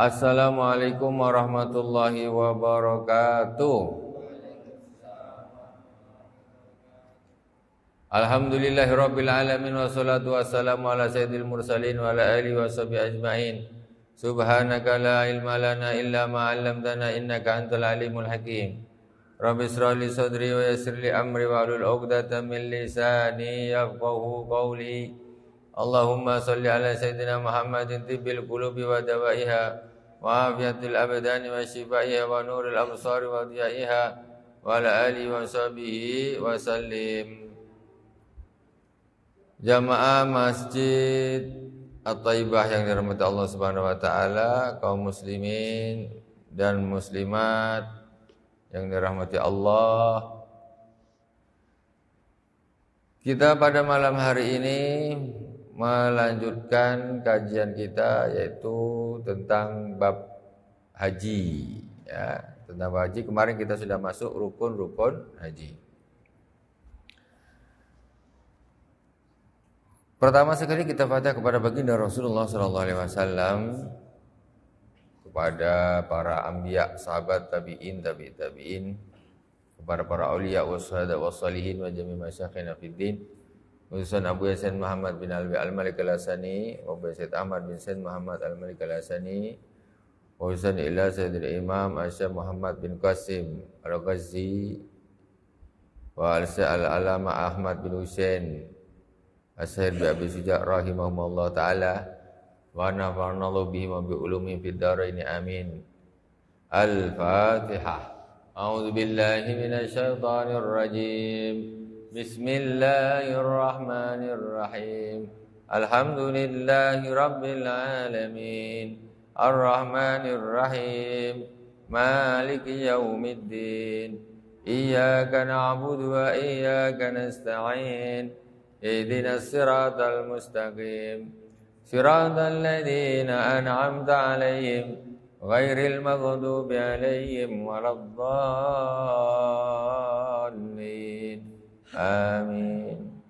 Assalamualaikum warahmatullahi wabarakatuh. Alhamdulillahirabbil alamin wassalatu wassalamu ala sayyidil mursalin wa ala alihi washabihi ajmain. Subhanaka la ilma lana illa ma 'allamtana innaka antal alimul hakim. Rabbi ishrah li sadri wa yassir li amri wahlul 'uqdatam min lisani yafqahu qawli. Allahumma salli ala sayyidina Muhammadin tibbil qulubi wa dawaiha wa afiyatil abdani wa shifaiha wa nuril absari wa diyaiha wa ala alihi wa sahbihi wa sallim. Jamaah Masjid At-Thaibah yang dirahmati Allah Subhanahu wa taala, kaum muslimin dan muslimat yang dirahmati Allah. Kita pada malam hari ini melanjutkan kajian kita, yaitu tentang bab haji, ya, tentang haji. Kemarin kita sudah masuk rukun-rukun haji. Pertama sekali kita fatihah kepada baginda Rasulullah SAW, kepada para anbiya, sahabat, tabi'in, tabi'in, kepada para auliya wasyuhada wassalihin wa jami' masyayikhina fid din, khususan Abu Yasin Muhammad bin Alwi Al-Malik Al-Hasani, Abu Said Ahmad bin Said Muhammad Al-Malik Al-Hasani, khususan ila Sayyidil Imam Asy'ab Muhammad bin Qasim Al-Ghazi, wa al-Alama Ahmad bin Husain As-Sahir bi Abi Suja' rahimahumullah ta'ala, wa nafa'ana Allah bihim wa bi ulumi fid dharain amin. Al-Fatihah. A'udzu billahi minasy syaithanir rajim. Bismillahirrahmanirrahim. Alhamdulillahi rabbil alamin. Ar-Rahmanirrahim. Maliki yaumiddin. Iyyaka na'budu wa iyyaka nasta'in. Ihdinas siratal mustaqim. Siratal ladzina an'amta 'alaihim ghairil maghdubi 'alaihim waladdallin. Amin.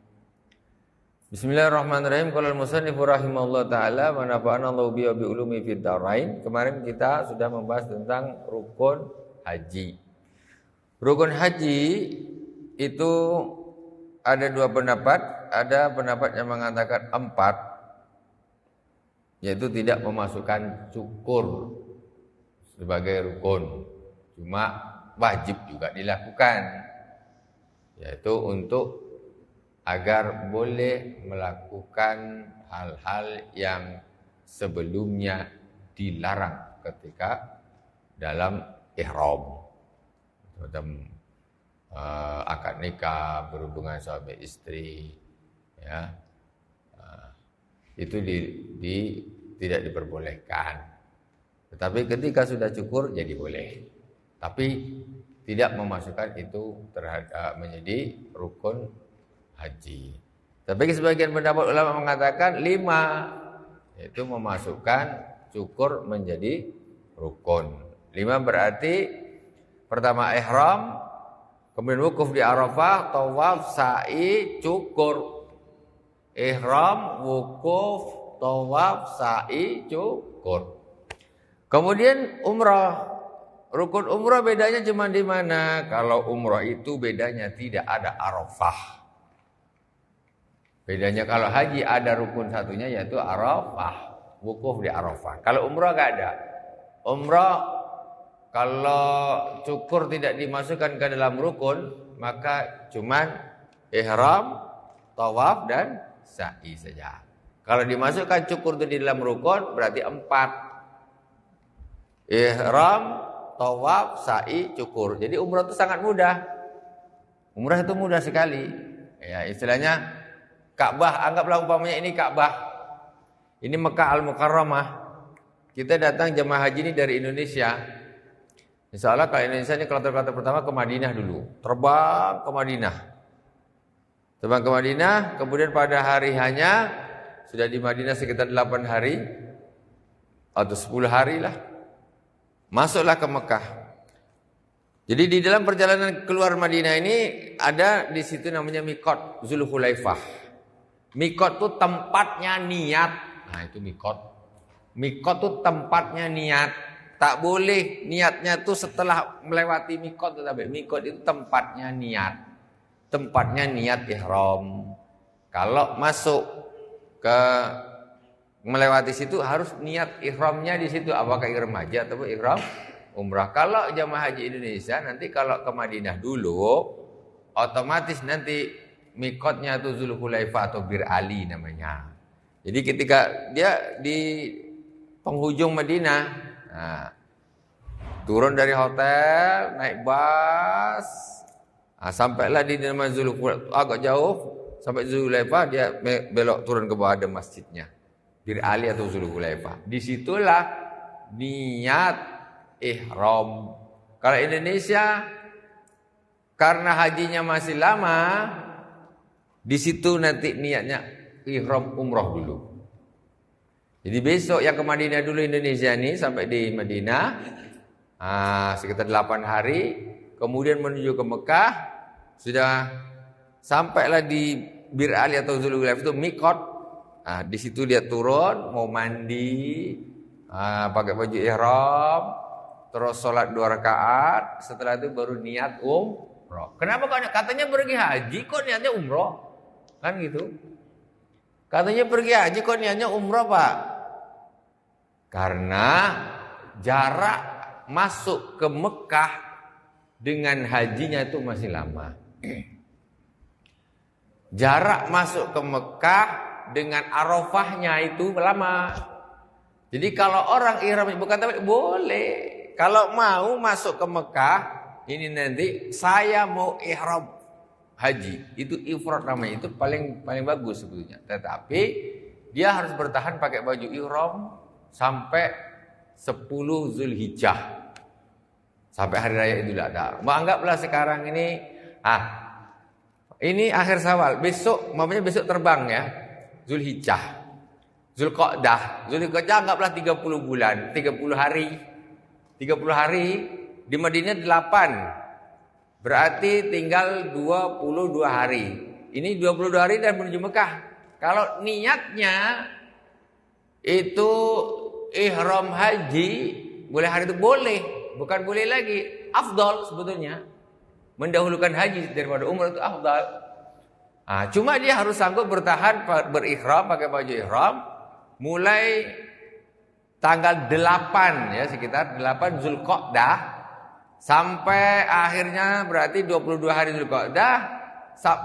Bismillahirrahmanirrahim. Qala al-musannif rahimahullah taala wa nafa'ana Allahu bi ulumi fid dharain. Kemarin kita sudah membahas tentang rukun haji. Rukun haji itu ada dua pendapat. Ada pendapat yang mengatakan 4, yaitu tidak memasukkan cukur sebagai rukun, cuma wajib juga dilakukan, yaitu untuk agar boleh melakukan hal-hal yang sebelumnya dilarang ketika dalam ihram, macam akad nikah, berhubungan suami istri, ya, itu tidak diperbolehkan. Tetapi ketika sudah cukur jadi boleh. Tapi tidak memasukkan itu terhadap menjadi rukun haji. Tapi sebagian pendapat ulama mengatakan 5, yaitu memasukkan cukur menjadi rukun. 5 berarti pertama ihram, kemudian wukuf di Arafah, tawaf, sa'i, cukur. Ihram, wukuf, tawaf, sa'i, cukur. Kemudian umrah. Rukun umrah bedanya cuma di mana? Kalau umrah itu bedanya tidak ada Arafah. Bedanya kalau haji ada rukun satunya, yaitu Arafah, wukuf di Arafah. Kalau umrah enggak ada. Umrah kalau cukur tidak dimasukkan ke dalam rukun, maka cuman ihram, tawaf dan sa'i saja. Kalau dimasukkan cukur itu di dalam rukun berarti 4. Ihram, tawaf, sa'i, cukur. Jadi umrah itu sangat mudah. Umrah itu mudah sekali. Ya, istilahnya Ka'bah, anggaplah umpamanya ini Ka'bah. Ini Mekah Al-Mukarramah. Kita datang jemaah haji ini dari Indonesia. Insya Allah kalau Indonesia ini kloter-kloter pertama ke Madinah dulu. Terbang ke Madinah. Terbang ke Madinah, kemudian pada hari hanya sudah di Madinah sekitar 8 hari atau 10 hari lah. Masuklah ke Mekah. Jadi di dalam perjalanan keluar Madinah ini ada di situ namanya Miqat Zulhulaifah. Miqat itu tempatnya niat. Nah, itu Miqat. Mikot tuh tempatnya niat. Tak boleh niatnya tuh setelah melewati mikot. Tetapi mikot itu tempatnya niat. Tempatnya niat ihram. Kalau masuk ke melewati situ harus niat ihramnya di situ. Apakah ihram haji atau ihram umrah. Kalau jamaah haji Indonesia nanti kalau ke Madinah dulu, otomatis nanti mikotnya itu Zulhulaifah atau Bir Ali namanya. Jadi ketika dia di penghujung Madinah, nah, turun dari hotel, naik bus, sampailah di nama Zulhulaifah, agak jauh sampai Zulhulaifah, dia belok turun ke bawah ada masjidnya, Bir Ali atau Zulhulaifah. Disitulah niat ihram. Kalau Indonesia karena hajinya masih lama, di situ nanti niatnya ihram umroh dulu. Jadi besok yang ke Madinah dulu Indonesia ini sampai di Madinah sekitar 8 hari, kemudian menuju ke Mekah, sudah sampailah di Bir Ali atau Zulhulaifah itu mikot. Di situ dia turun, mau mandi, pakai baju ihram, terus sholat 2 rakaat, setelah itu baru niat umroh. Kenapa katanya pergi haji kok niatnya umroh? Kan gitu. Katanya pergi haji kok niatnya umroh, Pak? Karena jarak masuk ke Mekah dengan hajinya itu masih lama. Jarak masuk ke Mekah dengan Arafahnya itu lama. Jadi kalau orang ihram bukan tapi boleh. Kalau mau masuk ke Mekah, ini nanti saya mau ihram haji, itu ifrad namanya, itu paling bagus sebetulnya. Tetapi dia harus bertahan pakai baju ihram sampai 10 Zulhijjah, sampai hari raya Idul Adha. Anggaplah sekarang ini ini akhir Syawal, besok mamanya besok terbang ya, Zulhijjah, Zulqa'dah anggaplah 30 bulan, 30 hari. 30 hari di Madinah 8. Berarti tinggal 22 hari. Ini 22 hari dan menuju Mekah. Kalau niatnya itu ihram haji, boleh hari itu boleh, bukan boleh lagi, afdal sebetulnya. Mendahulukan haji daripada umrah itu afdal. Cuma dia harus sanggup bertahan berihram, pakai baju ihram mulai tanggal 8 ya, sekitar 8 Zulqa'dah sampai akhirnya berarti 22 hari Zulqa'dah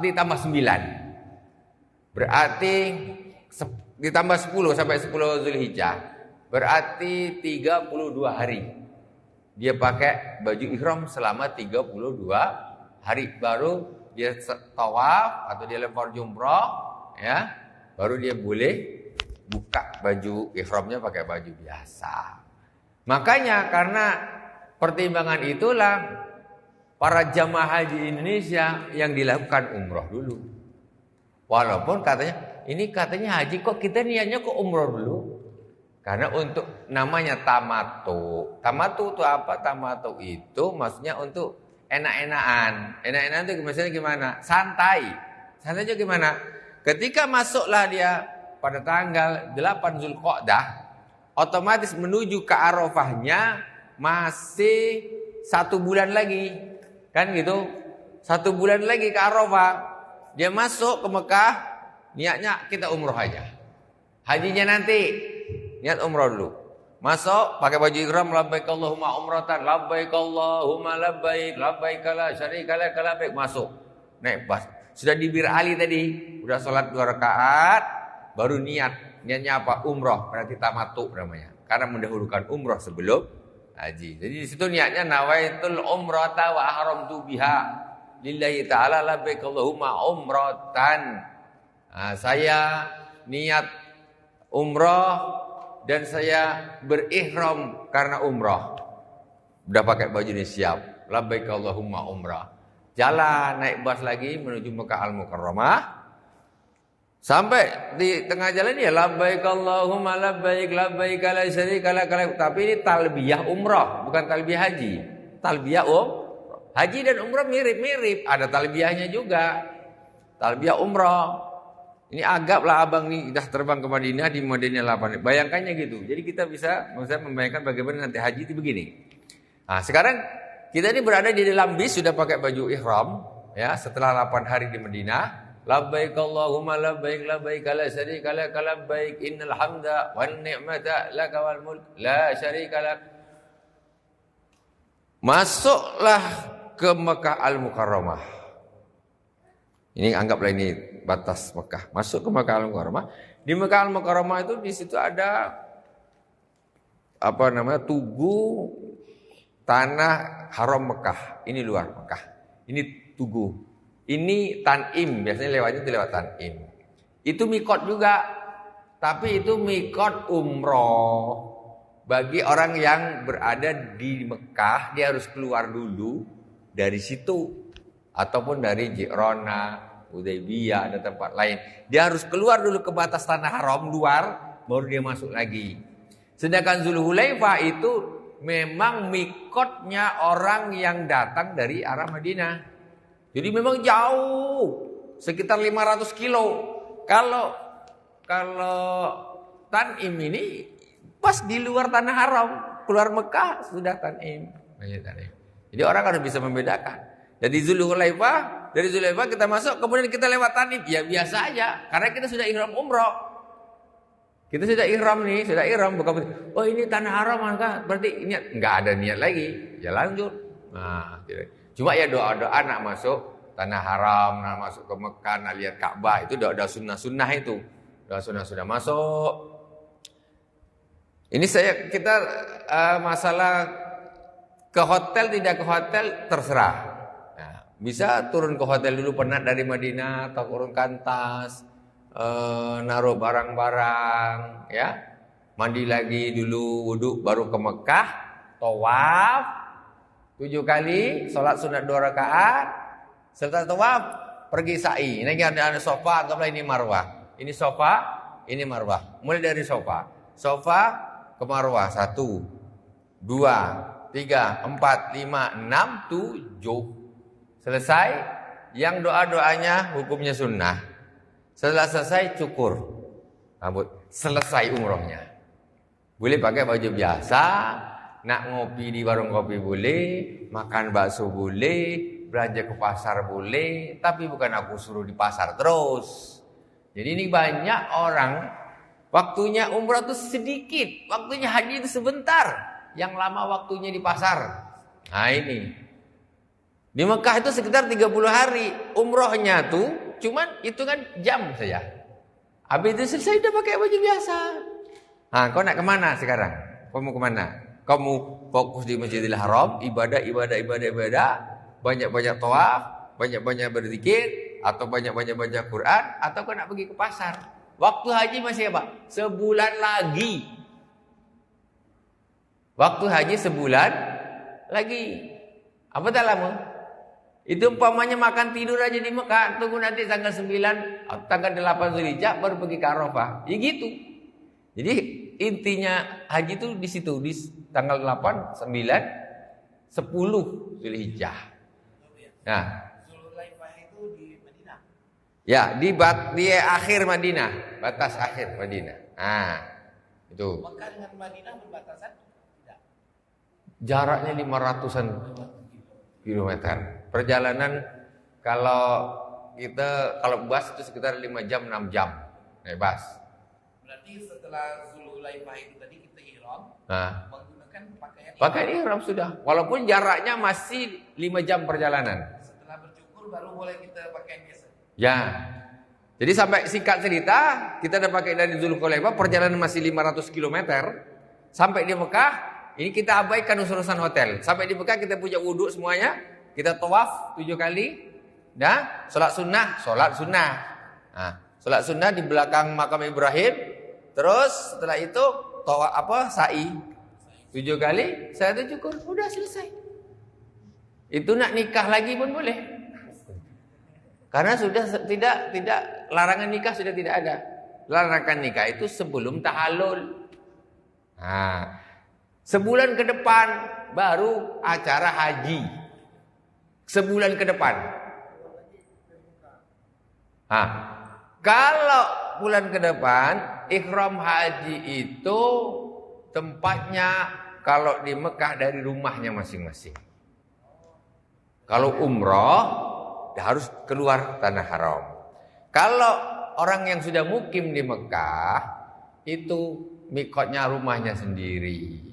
ditambah 9. Berarti ditambah 10 sampai 10 Zulhijjah. Berarti 32 hari. Dia pakai baju ihram selama 32 hari, baru dia tawaf atau dia lempar jumrah ya, baru dia boleh buka baju ihramnya pakai baju biasa. Makanya karena pertimbangan itulah para jamaah haji Indonesia yang dilakukan umroh dulu. Walaupun katanya haji kok kita niatnya kok umroh dulu. Karena untuk namanya tamatu. Tamatu itu apa? Tamatu itu maksudnya untuk enak-enakan. Enak-enakan itu maksudnya gimana? Santai. Santai itu gimana? Ketika masuklah dia pada tanggal 8 Zulqa'dah, otomatis menuju ke Arafahnya masih 1 bulan lagi, kan gitu? 1 bulan lagi ke Arafah, dia masuk ke Mekah, niatnya kita umroh aja. Hajinya nanti, niat umroh dulu. Masuk pakai baju ihram, labbaik Allahumma umratan, labbaik Allahumma labbaik, labbaik la syarika lak labbaik, masuk. Naik bus. Sudah di Bir Ali tadi, udah sholat 2 rakaat, baru niatnya apa? Umroh, berarti tamatu namanya. Karena mendahulukan umroh sebelum haji. Jadi di situ niatnya nawaitul umrata wa ahramtu biha lillahi ta'ala labbaik Allahumma umratan. Saya niat umroh dan saya berihram karena umroh. Udah pakai baju ini siap. Labbaik Allahumma umrah. Jalan naik bus lagi menuju Mekah Al-Mukarramah. Sampai di tengah jalan ya labbaik Allahumma labbaik labbaik la syarika lak. Tapi ini talbiyah umrah, bukan talbiyah haji. Talbiyah haji dan umrah mirip-mirip, ada talbiyahnya juga. Talbiyah umrah. Ini anggaplah abang nih dah terbang ke Madinah, di Madinah 8. Bayangkannya gitu. Jadi kita bisa membayangkan bagaimana nanti haji itu begini. Nah, sekarang kita ini berada di dalam bis, sudah pakai baju ihram, ya, setelah 8 hari di Madinah. Labbaik Allahumma labbaik labbaik la syarika lak labbaik innal hamda wan ni'mata laka wal mulk la syarika lak. Masuklah ke Mekah Al-Mukarramah. Ini anggaplah ini batas Mekah. Masuk ke Mekah Al-Mukarramah. Di Mekah Al-Mukarramah itu di situ ada tugu tanah haram Mekah. Ini luar Mekah. Ini tugu. Ini Tan'im, biasanya lewatnya itu lewat Tan'im. Itu mikot juga, tapi itu mikot umroh. Bagi orang yang berada di Mekah, dia harus keluar dulu dari situ. Ataupun dari Ji'rana, Hudaybiyah, ada tempat lain. Dia harus keluar dulu ke batas tanah haram luar, baru dia masuk lagi. Sedangkan Zulhulaifah itu memang mikotnya orang yang datang dari arah Madinah. Jadi memang jauh, sekitar 500 kilo. Kalau Tan'im ini pas di luar tanah haram, keluar Mekah sudah Tan'im. Jadi orang harus bisa membedakan. Dari Zulhulaifah kita masuk, kemudian kita lewat Tan'im, ya biasa aja, karena kita sudah ihram umroh. Kita sudah ihram nih, bukan oh ini tanah haram maka berarti niat, enggak ada niat lagi, ya lanjut. Nah, cuma ya doa-doa nak masuk tanah haram, nak masuk ke Mekah, nak lihat Ka'bah, itu doa sunnah-sunnah itu. Doa sunnah-sunnah masuk. Ini kita masalah ke hotel tidak ke hotel terserah. Nah, bisa turun ke hotel dulu penat dari Madinah atau turun kantas, naruh barang-barang, ya. Mandi lagi dulu, wudhu baru ke Mekah, tawaf 7 kali, sholat sunat 2 rakaat. Setelah tawaf pergi sa'i. Ini ada sofa, anggaplah ini marwah. Ini sofa, ini marwah. Mulai dari sofa ke marwah 1, 2, 3, 4, 5, 6, 7. Selesai. Yang doa-doanya hukumnya sunnah. Setelah selesai cukur rambut. Selesai umrohnya. Boleh pakai baju biasa. Nak ngopi di warung kopi boleh. Makan bakso boleh. Belanja ke pasar boleh. Tapi bukan aku suruh di pasar terus. Jadi ini banyak orang. Waktunya umrah itu sedikit. Waktunya haji itu sebentar. Yang lama waktunya di pasar. Nah ini. Di Mekah itu sekitar 30 hari. Umrohnya tuh cuman hitungan jam saja. Habis itu selesai udah pakai baju biasa. Nah, kau nak kemana sekarang? Kau mau kemana? Kau mau fokus di Masjidil Haram, ibadah, banyak-banyak tawaf, banyak-banyak berzikir, atau banyak-banyak baca Quran, atau kau nak pergi ke pasar? Waktu haji masih apa? Sebulan lagi. Waktu haji sebulan lagi. Apa tak lama? Itu umpamanya makan tidur aja di Mekah, tunggu nanti tanggal 9 atau tanggal 8 Zulhijjah baru pergi ke Arafah. Ya gitu. Jadi intinya haji itu di situ, di tanggal 8, 9, 10 Zulhijjah. Nah, Zulhulaifah itu di Madinah. Ya, di akhir Madinah, batas akhir Madinah. Nah, itu. Mekah dengan Madinah berbatasan? Tidak. Jaraknya 500-an kilometer. Perjalanan kalau bus itu sekitar 5 jam 6 jam naik bus. Berarti setelah Zulhulaifah itu tadi kita ihram, menggunakan pakaian ihram sudah. Walaupun jaraknya masih 5 jam perjalanan. Setelah bercukur baru boleh kita pakaian biasa. Ya. Jadi sampai singkat cerita, kita udah pakai dari Zulhulaifah, perjalanan masih 500 km. Sampai di Mekah, ini kita abaikan urusan hotel. Sampai di Mekah kita punya wudhu semuanya. Kita tawaf 7 kali. Nah, sholat sunnah. Nah, sholat sunnah di belakang makam Ibrahim. Terus setelah itu sa'i 7 kali. Saya itu cukur, udah selesai. Itu nak nikah lagi pun boleh. Karena sudah tidak larangan nikah sudah tidak ada. Larangan nikah itu sebelum tahallul. Nah, sebulan ke depan baru acara haji. Sebulan ke depan. Kalau bulan ke depan, ihram haji itu tempatnya kalau di Mekah dari rumahnya masing-masing. Kalau umroh, harus keluar tanah haram. Kalau orang yang sudah mukim di Mekah, itu mikotnya rumahnya sendiri.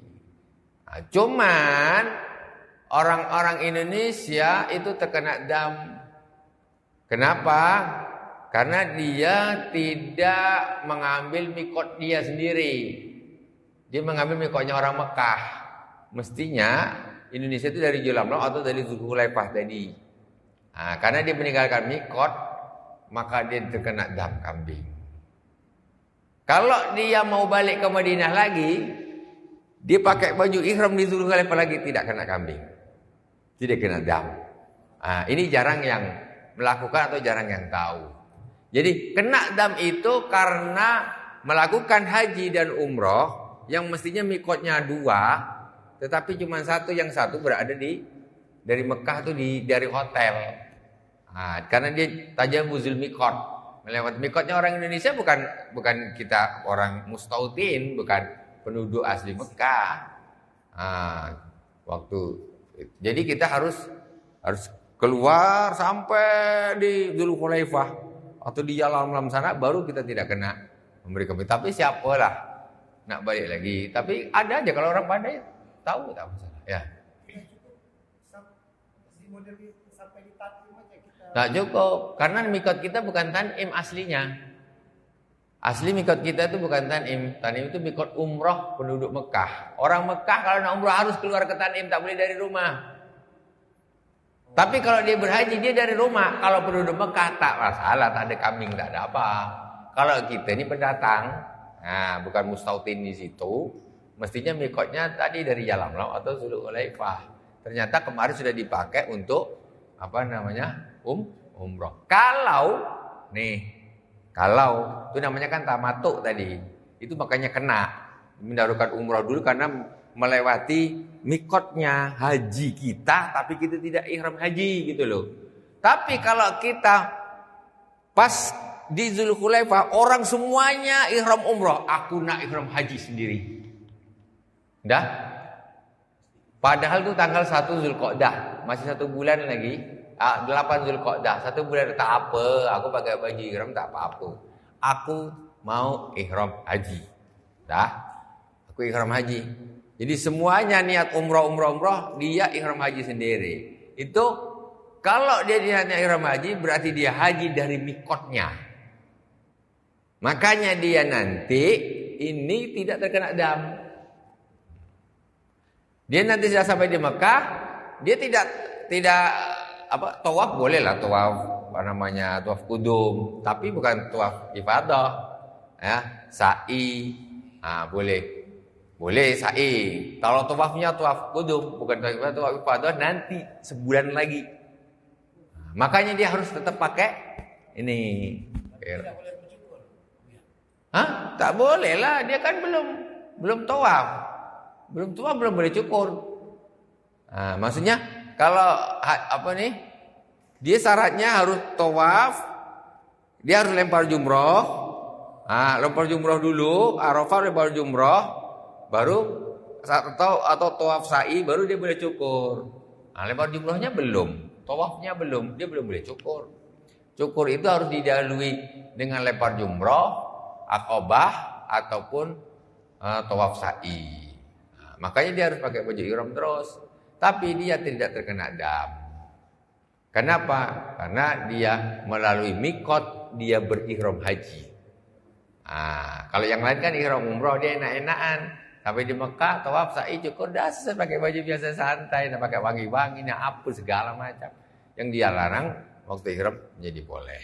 Nah, cuman orang-orang Indonesia itu terkena dam. Kenapa? Karena dia tidak mengambil mikot dia sendiri. Dia mengambil mikotnya orang Mekah. Mestinya Indonesia itu dari Julamlau atau dari Zulhulaifah tadi. Nah, karena dia meninggalkan mikot, maka dia terkena dam kambing. Kalau dia mau balik ke Madinah lagi, dia pakai baju ihram di Zulhulaifah lagi, tidak kena kambing. Tidak kena dam. Nah, ini jarang yang melakukan atau jarang yang tahu. Jadi kena dam itu karena melakukan haji dan umroh yang mestinya mikotnya 2, tetapi cuma satu, yang satu berada dari Mekah tuh dari hotel. Nah, karena dia tajamuzul mikot, melewati mikotnya orang Indonesia, bukan kita orang mustautin, bukan penduduk asli Mekah. Nah, jadi kita harus keluar sampai di Zulhulaifah atau di Yalamlam sana, baru kita tidak kena memberi kambing. Tapi siapalah nak balik lagi. Tapi ada aja kalau orang pandai tahu tak masalah. Ya. Tak cukup, karena mikot kita bukan tanim aslinya. Asli mikot kita itu bukan tanim. Tanim itu mikot umroh penduduk Mekah. Orang Mekah kalau nak umroh harus keluar ke tanim, tak boleh dari rumah. Tapi kalau dia berhaji, dia dari rumah. Kalau penduduk Mekah tak masalah, tak ada kambing, tak ada apa. Kalau kita ini pendatang, nah bukan mustautin di situ, mestinya mikotnya tadi dari Yalamlam atau Zulhulaifah. Ternyata kemarin sudah dipakai untuk umroh. Kalau itu namanya kan tamatuk tadi, itu makanya kena mendahulukan umroh dulu karena melewati mikotnya haji kita, tapi kita tidak ihram haji gitu loh. Tapi kalau kita pas di Zulhulaifah, orang semuanya ihram umroh, aku nak ihram haji sendiri. Dah? Padahal itu tanggal 1 Zulqa'dah, masih 1 bulan lagi. 8 Zulqa'dah, 1 bulan tak apa, aku pakai baju ihram tak apa-apa. Aku mau ihram haji. Dah? Aku ihram haji. Jadi semuanya niat umroh, dia ihram haji sendiri. Itu kalau dia niatnya ihram haji, berarti dia haji dari mikotnya. Makanya dia nanti ini tidak terkena dam. Dia nanti sudah sampai di Mekah, dia tidak tawaf boleh lah, tawaf tawaf kudum, tapi bukan tawaf ifadah. Ya, sa'i, boleh sa'i. Kalau tawafnya tawaf kudum, bukan tawaf ifadah, nanti sebulan lagi. Makanya dia harus tetap pakai ini. Tidak boleh bercukur. Hah? Tak boleh lah, dia kan belum tawaf. Belum boleh cukur. Nah, maksudnya kalau dia syaratnya harus tawaf, dia harus lempar jumroh. Lempar jumroh dulu, Arafah lempar jumroh, baru atau tawaf sa'i, baru dia boleh cukur. Lempar jumrohnya belum, tawafnya belum, dia belum boleh cukur. Cukur itu harus didahului dengan lempar jumroh, aqobah ataupun tawaf sa'i. Makanya dia harus pakai baju ihram terus. Tapi dia tidak terkena dam. Kenapa? Karena dia melalui mikot, dia berihram haji. Kalau yang lain kan ihram umroh, dia enak-enakan. Sampai di Mekah, tawaf, sa'i, cukur, dah selesai pakai baju biasa santai, dan pakai wangi-wangi, apa segala macam. Yang dia larang waktu ihram menjadi boleh.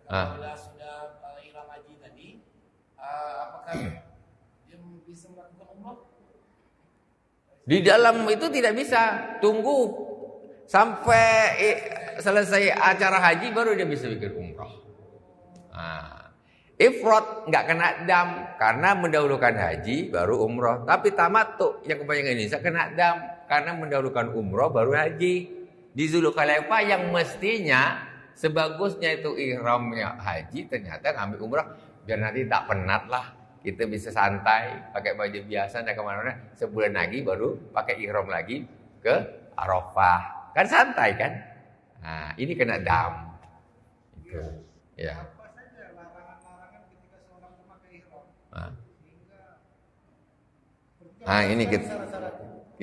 Apabila sudah ihram haji tadi, apakah dia bisa melakukan umroh? Di dalam itu tidak bisa, tunggu sampai selesai acara haji baru dia bisa bikin umroh. Ifrad nggak kena dam karena mendahulukan haji baru umroh. Tapi tamattu yang kebanyakan Indonesia kena dam karena mendahulukan umroh baru haji. Di Zulhulaifah yang mestinya sebagusnya itu ihramnya haji, ternyata ngambil umrah biar nanti tak penat lah. Kita bisa santai, pakai baju biasa, dan kemana-mana. Sebulan lagi baru pakai ihram lagi ke Arafah. Kan santai kan? Nah, ini kena dam. Itu. Ya. Apa saja larangan-larangan ketika seorang memakai ihram?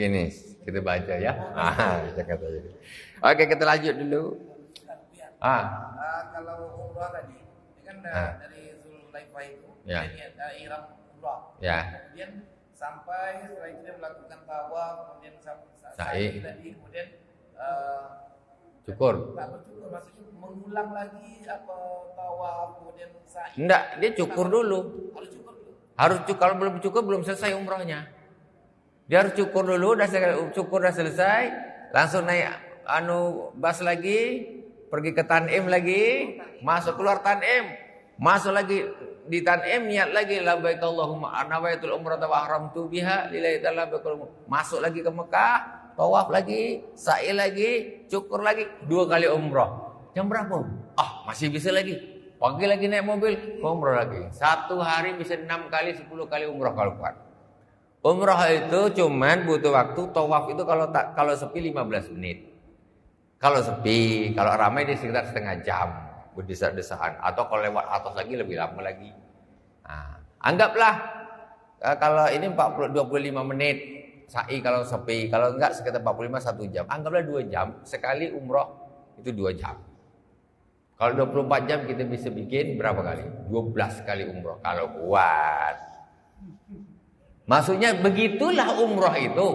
Ini kita baca ya. Oke, kita lanjut dulu. Kalau umrah tadi, ini kan dari Zulhulaifah itu, ya. Ihram umrah. Ya. Kemudian sampai setelah itu dia melakukan tawaf, kemudian sa'i tadi, kemudian cukur. Maksudnya mengulang lagi apa tawaf, kemudian sa'i. Enggak, dia cukur dulu. Harus cukur dulu. Kalau belum cukur belum selesai umrohnya. Dia harus cukur dulu, cukur udah selesai, langsung naik bas lagi, pergi ke Tanim lagi, masuk keluar Tanim, masuk lagi di Tanim, niat lagi labbaik Allahumma nawaitul umrata wa ahramtu biha lillahi ta'ala, masuk lagi ke Mekah, tawaf lagi, sa'i lagi, cukur lagi, 2 kali umroh. Jam berapa? Masih bisa lagi. Pagi lagi naik mobil, umroh lagi. 1 hari bisa 6 kali, 10 kali umroh kalau kuat. Umroh itu cuman butuh waktu, tawaf itu kalau sepi 15 menit. Kalau sepi, kalau ramai dia sekitar setengah jam berdesak-desakan, atau kalau lewat atas lagi lebih lama lagi. Nah, anggaplah kalau ini 25 menit sa'i kalau sepi, kalau enggak sekitar 45 1 jam. Anggaplah 2 jam, sekali umroh itu 2 jam. Kalau 24 jam kita bisa bikin berapa kali? 12 kali umroh kalau kuat. Maksudnya begitulah umroh itu.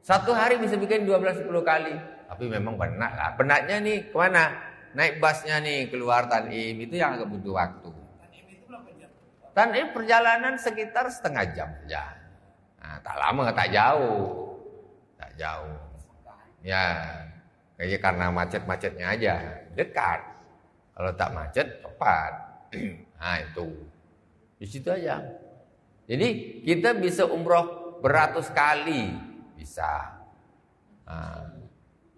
1 hari bisa bikin 12-10 kali. Tapi memang penat lah. Penatnya nih kemana? Naik busnya nih keluar Tanim, itu yang agak butuh waktu. Tanim itu berapa jam? Tanim perjalanan sekitar setengah jam saja. Nah, tak lama, tak jauh. Tak jauh. Ya, kayaknya karena macet-macetnya aja. Dekat. Kalau tak macet, cepat. Nah itu. Di situ aja. Jadi kita bisa umroh beratus kali. Bisa.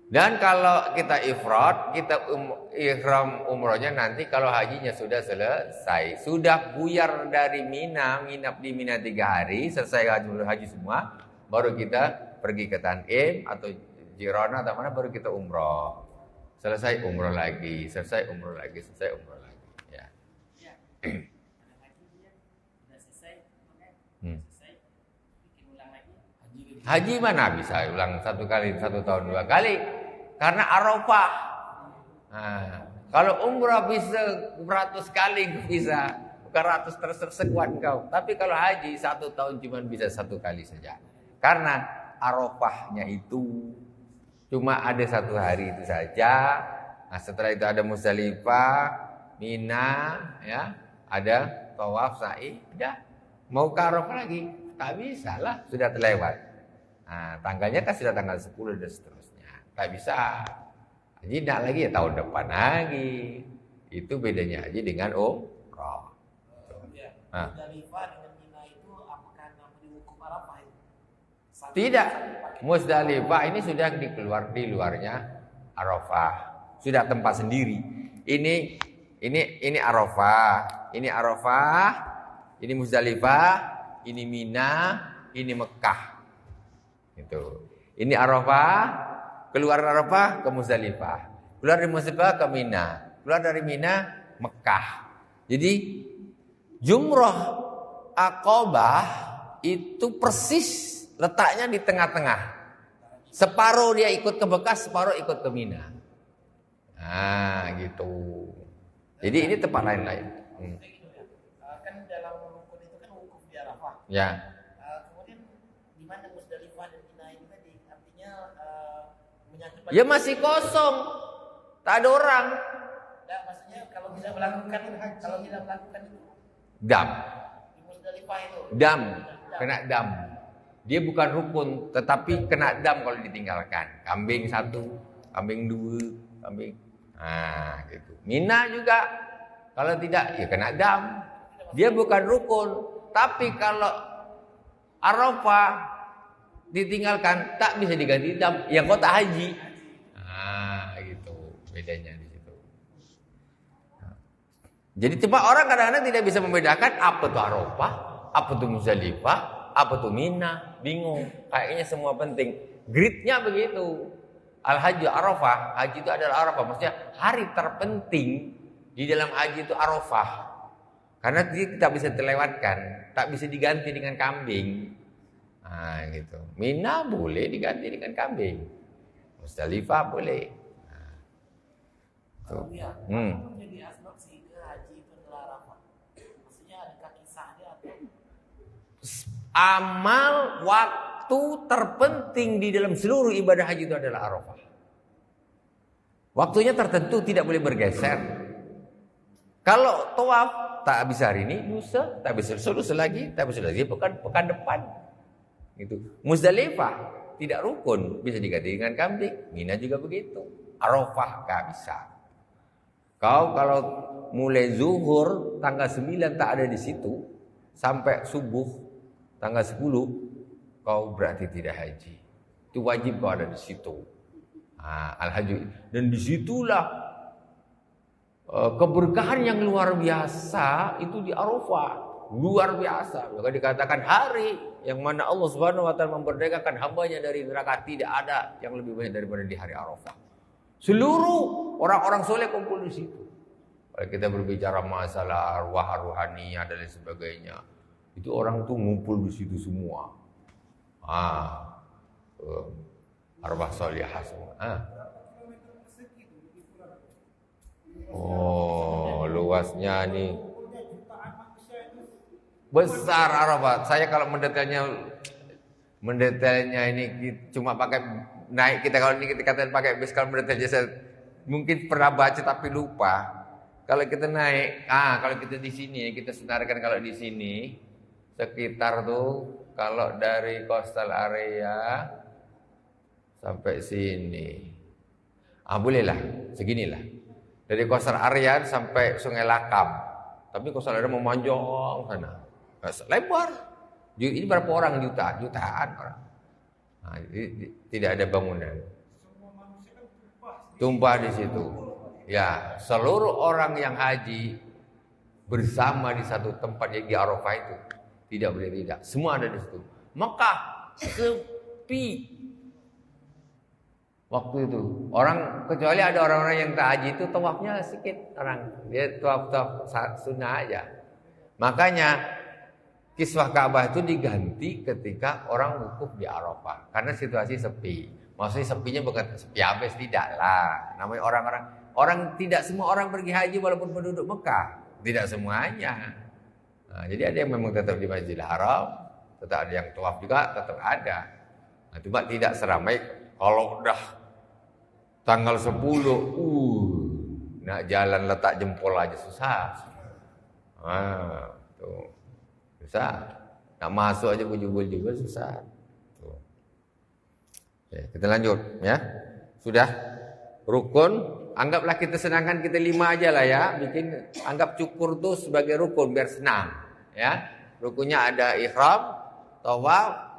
Dan kalau kita ifrad, kita ihram umrohnya nanti kalau hajinya sudah selesai. Sudah buyar dari Mina, nginap di Mina 3 hari, selesai haji semua, baru kita pergi ke Tanim atau Jirona atau mana, baru kita umroh. Selesai umroh lagi, selesai umroh lagi, selesai umroh lagi. Ya. Haji mana bisa ulang 1 kali, 1 tahun 2 kali, karena Arafah. Nah, kalau umrah bisa beratus kali bisa, bukan ratus tersekuat engkau. Tapi kalau haji 1 tahun cuma bisa 1 kali saja, karena Arafahnya itu cuma ada 1 hari itu saja. Nah, setelah itu ada Muzdalifah, Mina, ya, ada tawaf, sa'i, udah mau ke Arafah lagi, tak bisa lah, sudah terlewat. Nah, tanggalnya kan sudah tanggal 10 dan seterusnya. Tak bisa. Haji tidak lagi ya tahun depan lagi. Itu bedanya haji dengan umrah. Muzdalifah dengan Mina itu apakah di wukuf Arafah itu? Tidak. Muzdalifah ini sudah di luarnya Arafah. Sudah tempat sendiri. Ini Arafah, ini Arafah, ini Muzdalifah, ini Mina, ini Mekah. Itu. Ini Arafah, keluar Arafah ke Muzdalifah, keluar dari Muzdalifah ke Mina, keluar dari Mina Mekah. Jadi jumrah Aqabah itu persis letaknya di tengah-tengah. Separuh dia ikut ke Mekah, separuh ikut ke Mina. Nah, gitu. Jadi ini tempat lain-lain. Kan dalam rukun itu kan wukuf di Arafah. Ya. Ya masih kosong, tak ada orang. Nah, maksudnya kalau tidak melakukan itu dam. Di Muzdalifah itu. Dam, kena dam. Dia bukan rukun, tetapi kena dam kalau ditinggalkan. Kambing 1, kambing 2, kambing. Nah, gitu. Mina juga kalau tidak ya kena dam. Dia bukan rukun, tapi kalau Arafah ditinggalkan tak bisa diganti dam. Yang kota haji. Nah, gitu bedanya di situ. Jadi cuma orang kadang-kadang tidak bisa membedakan apa itu Arafah, apa itu Muzdalifah, apa itu Mina, bingung. Kayaknya semua penting. Gridnya begitu. Al-Hajju Arafah, haji itu adalah Arafah. Maksudnya hari terpenting di dalam haji itu Arafah. Karena dia tak bisa terlewatkan, tak bisa diganti dengan kambing. Nah, gitu. Mina boleh diganti dengan kambing. Muzdalifah boleh. Nah, tuh. Menjadi asbab sehingga haji itu adalah Arafah. Maksudnya adakah kisahnya atau amal waktu terpenting di dalam seluruh ibadah haji itu adalah Arafah. Waktunya tertentu, tidak boleh bergeser. Kalau tawaf tak bisa hari ini, lusa, tak bisa lusa lagi, tak bisa lagi pekan depan. Gitu. Muzdalifah tidak rukun, bisa diganti dengan kambing. Mina juga begitu. Arafah gak bisa. Kau kalau mulai zuhur tanggal 9 tak ada di situ sampai subuh tanggal 10 kau berarti tidak haji. Itu wajib kau ada di situ. Al-Hajj. Dan disitulah keberkahan yang luar biasa itu di Arafah. Luar biasa. Maka dikatakan hari yang mana Allah Subhanahu wa taala memerdekakan hambanya dari neraka, tidak ada yang lebih banyak daripada di hari Arafah. Seluruh orang-orang soleh kumpul di situ. Kalau kita berbicara masalah arwah ruhaniyah dan lain sebagainya, itu orang tuh ngumpul di situ semua. Arwah solihah semua. Oh, luasnya nih besar Arafah. Saya kalau mendetailnya ini cuma pakai naik, kita kalau ini kita katakan pakai bis, kalau mendetailnya saya mungkin pernah baca tapi lupa. Kalau kita naik, kalau kita di sini, kita senarkan kalau di sini sekitar tuh kalau dari coastal area sampai sini, bolehlah seginilah. Dari coastal area sampai Sungai Lakam, tapi coastal area memanjang sana, lebar. Ini berapa orang? Jutaan orang. Tidak ada bangunan. Tumpah di situ. Ya, seluruh orang yang haji bersama di satu tempat yang di Arafah itu tidak boleh tidak. Semua ada di situ. Mekah sepi waktu itu. Orang kecuali ada orang-orang yang tak haji itu tawafnya sedikit orang. Dia tawaf sunnah aja. Makanya kiswah Ka'bah itu diganti ketika orang wukuf di Arafah karena situasi sepi. Maksudnya sepinya bukan sepi habis, tidak lah. Namanya orang tidak semua orang pergi haji walaupun penduduk Mekah, tidak semuanya. Jadi ada yang memang tetap di Masjidil Haram, tetap ada yang tawaf juga, tetap ada. Cuma tidak seramai kalau udah tanggal 10, nak jalan letak jempol aja susah. Tuh. Susah. Nak masuk aja bujul juga susah. Tuh. Oke, kita lanjut ya. Sudah rukun. Anggaplah kita senangkan kita 5 aja lah ya. Anggap cukur tuh sebagai rukun biar senang ya. Rukunnya ada ihram, tawaf,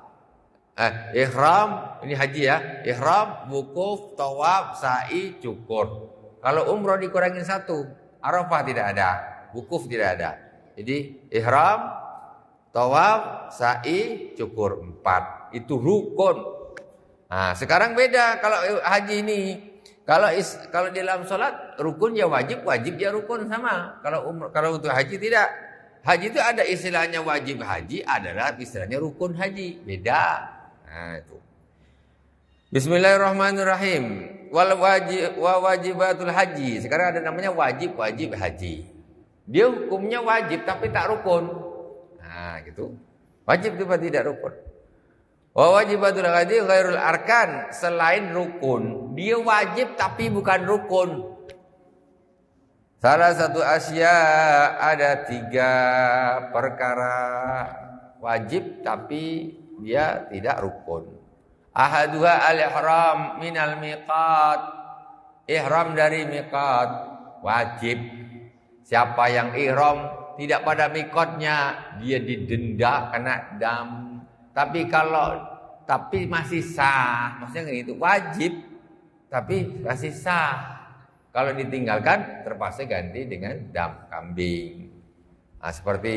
ihram, ini haji ya. Ihram, wukuf, tawaf, sa'i, cukur. Kalau umroh dikurangin 1, Arafah tidak ada, wukuf tidak ada. Jadi ihram, tawaf, sa'i, cukur 4. Itu rukun. Sekarang beda kalau haji ini. Kalau di dalam sholat rukun ya wajib ya rukun sama. Kalau untuk haji tidak. Haji itu ada istilahnya wajib haji, adalah istilahnya rukun haji. Beda. Itu. Bismillahirrahmanirrahim. Wajibatul haji. Sekarang ada namanya wajib haji. Dia hukumnya wajib tapi tak rukun. Gitu. Wajib itu tidak rukun. Wa wajibatul haji ghairul arkan, selain rukun. Dia wajib tapi bukan rukun. Salah satu asya, ada 3 perkara wajib tapi dia tidak rukun. Ahaduha al-ihram minal miqat. Ihram dari miqat wajib. Siapa yang ihram tidak pada miqatnya, dia didenda kena dam. Tapi masih sah, maksudnya gitu, wajib tapi masih sah. Kalau ditinggalkan terpaksa ganti dengan dam kambing. Nah, seperti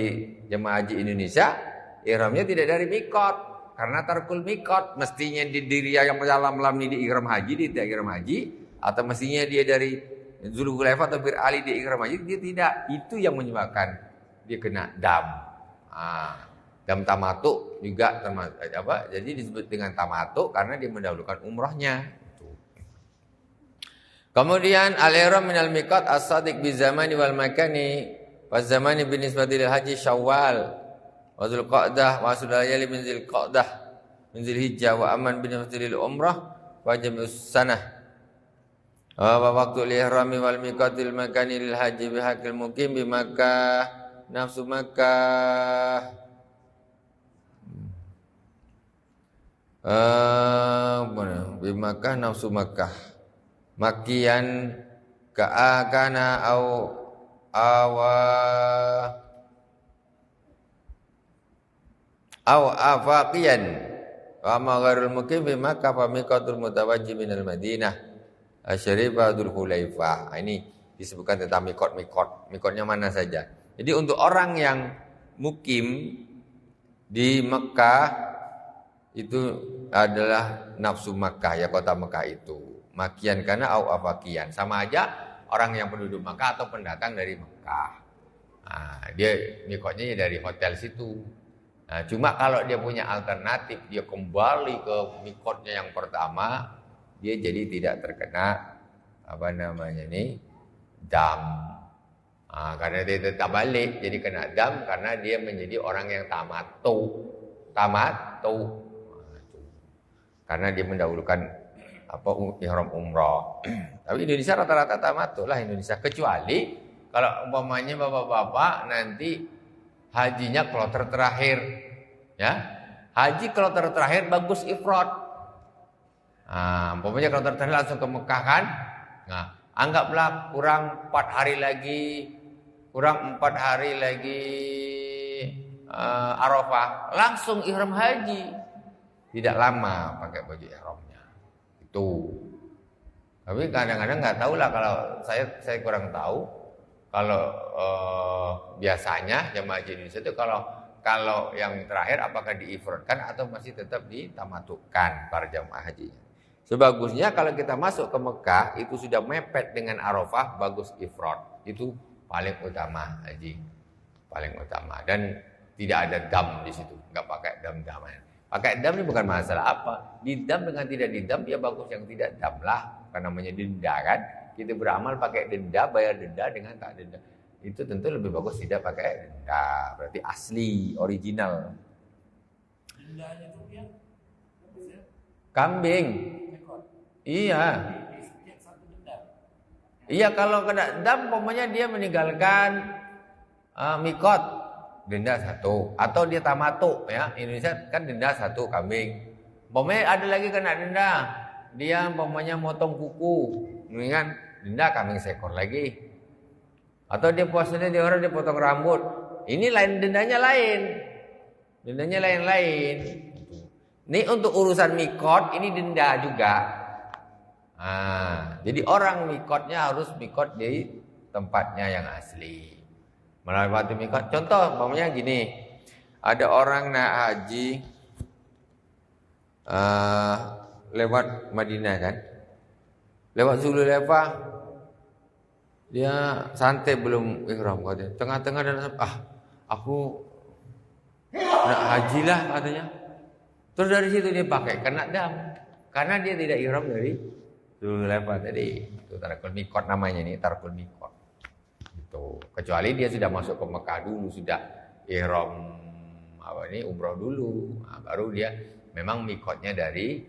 jemaah haji Indonesia, ihramnya tidak dari mikot karena tarkul mikot. Mestinya dia yang malam ini di ihram haji, dia tidak ihram haji, atau mestinya dia dari Zulhulaifah atau Bir Ali di ihram haji, dia tidak. Itu yang menyebabkan dia kena dam. Dam tamatu juga jadi disebut dengan tamatu karena dia mendahulukan umrahnya. Kemudian al-ihram minal miqat as-sadiq bi zamani wal makani wa zamani bi nisbati lil haji Syawal wa Dzulqa'dah wa Layali min Dzulqa'dah min Dzulhijjah wa aman bi nisbati lil umrah wajib sanah wa waqtul ihrami wal miqatil makani lil haji bi haqqil muqim bi Makkah nafsu Makkah bi Makkah nafsu Makkah makian ka'akana au afaqiyan wa ma ghairul mukim bi Makkah fa miqatul mutawajjih minal Madinah asyarifah Dzulhulaifah. Ini disebutkan tentang mikotnya mana saja. Jadi untuk orang yang mukim di Mekah itu adalah nafsu Makkah, ya kota Mekah itu. Makian karena au afakian, sama aja orang yang penduduk Mekah atau pendatang dari Mekah. Nah, dia mikotnya dari hotel situ. Nah, cuma kalau dia punya alternatif, dia kembali ke mikotnya yang pertama, dia jadi tidak terkena dam. Nah, karena dia tetap balik, jadi kena dam karena dia menjadi orang yang tamatu. Karena dia mendahulukan ihram umrah. Tapi Indonesia rata-rata tamatu lah Indonesia, kecuali kalau umpamanya bapak-bapak nanti hajinya kloter terakhir, ya. Haji kloter terakhir bagus ifrad. Nah, umpamanya kloter terakhir langsung ke Mekah kan? Nah, anggaplah kurang 4 hari lagi Arafah, langsung ihram haji. Tidak lama pakai baju ihramnya. Itu. Tapi kadang-kadang nggak tahu lah, kalau saya kurang tahu. Kalau biasanya jemaah haji Indonesia itu kalau yang terakhir apakah diifradkan atau masih tetap ditamatukan para jemaah haji. Sebagusnya kalau kita masuk ke Mekah itu sudah mepet dengan Arafah, bagus ifrad. Itu paling utama haji. Paling utama, dan tidak ada dam di situ, nggak pakai dam-daman. Pakai dam ini bukan masalah apa. Didam dengan tidak didam, ya bagus yang tidak dam lah. Karena namanya denda kan. Kita beramal pakai denda, bayar denda dengan tak denda. Itu tentu lebih bagus tidak pakai denda. Berarti asli, original. Dendanya itu ya? Kambing. Iya. Iya, kalau kena dam, pokoknya dia meninggalkan mikot. Denda 1, atau dia tamatu, ya. Indonesia kan denda 1 kambing. Umpamanya ada lagi kena denda, dia umpamanya motong kuku, kan denda kambing seekor lagi. Atau dia puasanya dia potong rambut. Ini lain dendanya lain. Ini untuk urusan mikot, ini denda juga. Nah, jadi orang mikotnya harus mikot di tempatnya yang asli. Melewati mikot. Contoh, umpamanya gini, ada orang naik haji lewat Madinah kan, lewat Zulhulaifah, dia santai belum ihram katanya. Tengah-tengah dan aku nak haji lah katanya. Terus dari situ dia pakai kena dam karena dia tidak ihram dari Zulhulaifah tadi. Itu tarkul mikot namanya, nih tarkul mikot. Kecuali dia sudah masuk ke Mekah dulu, sudah ihram umrah dulu, baru dia memang mikotnya dari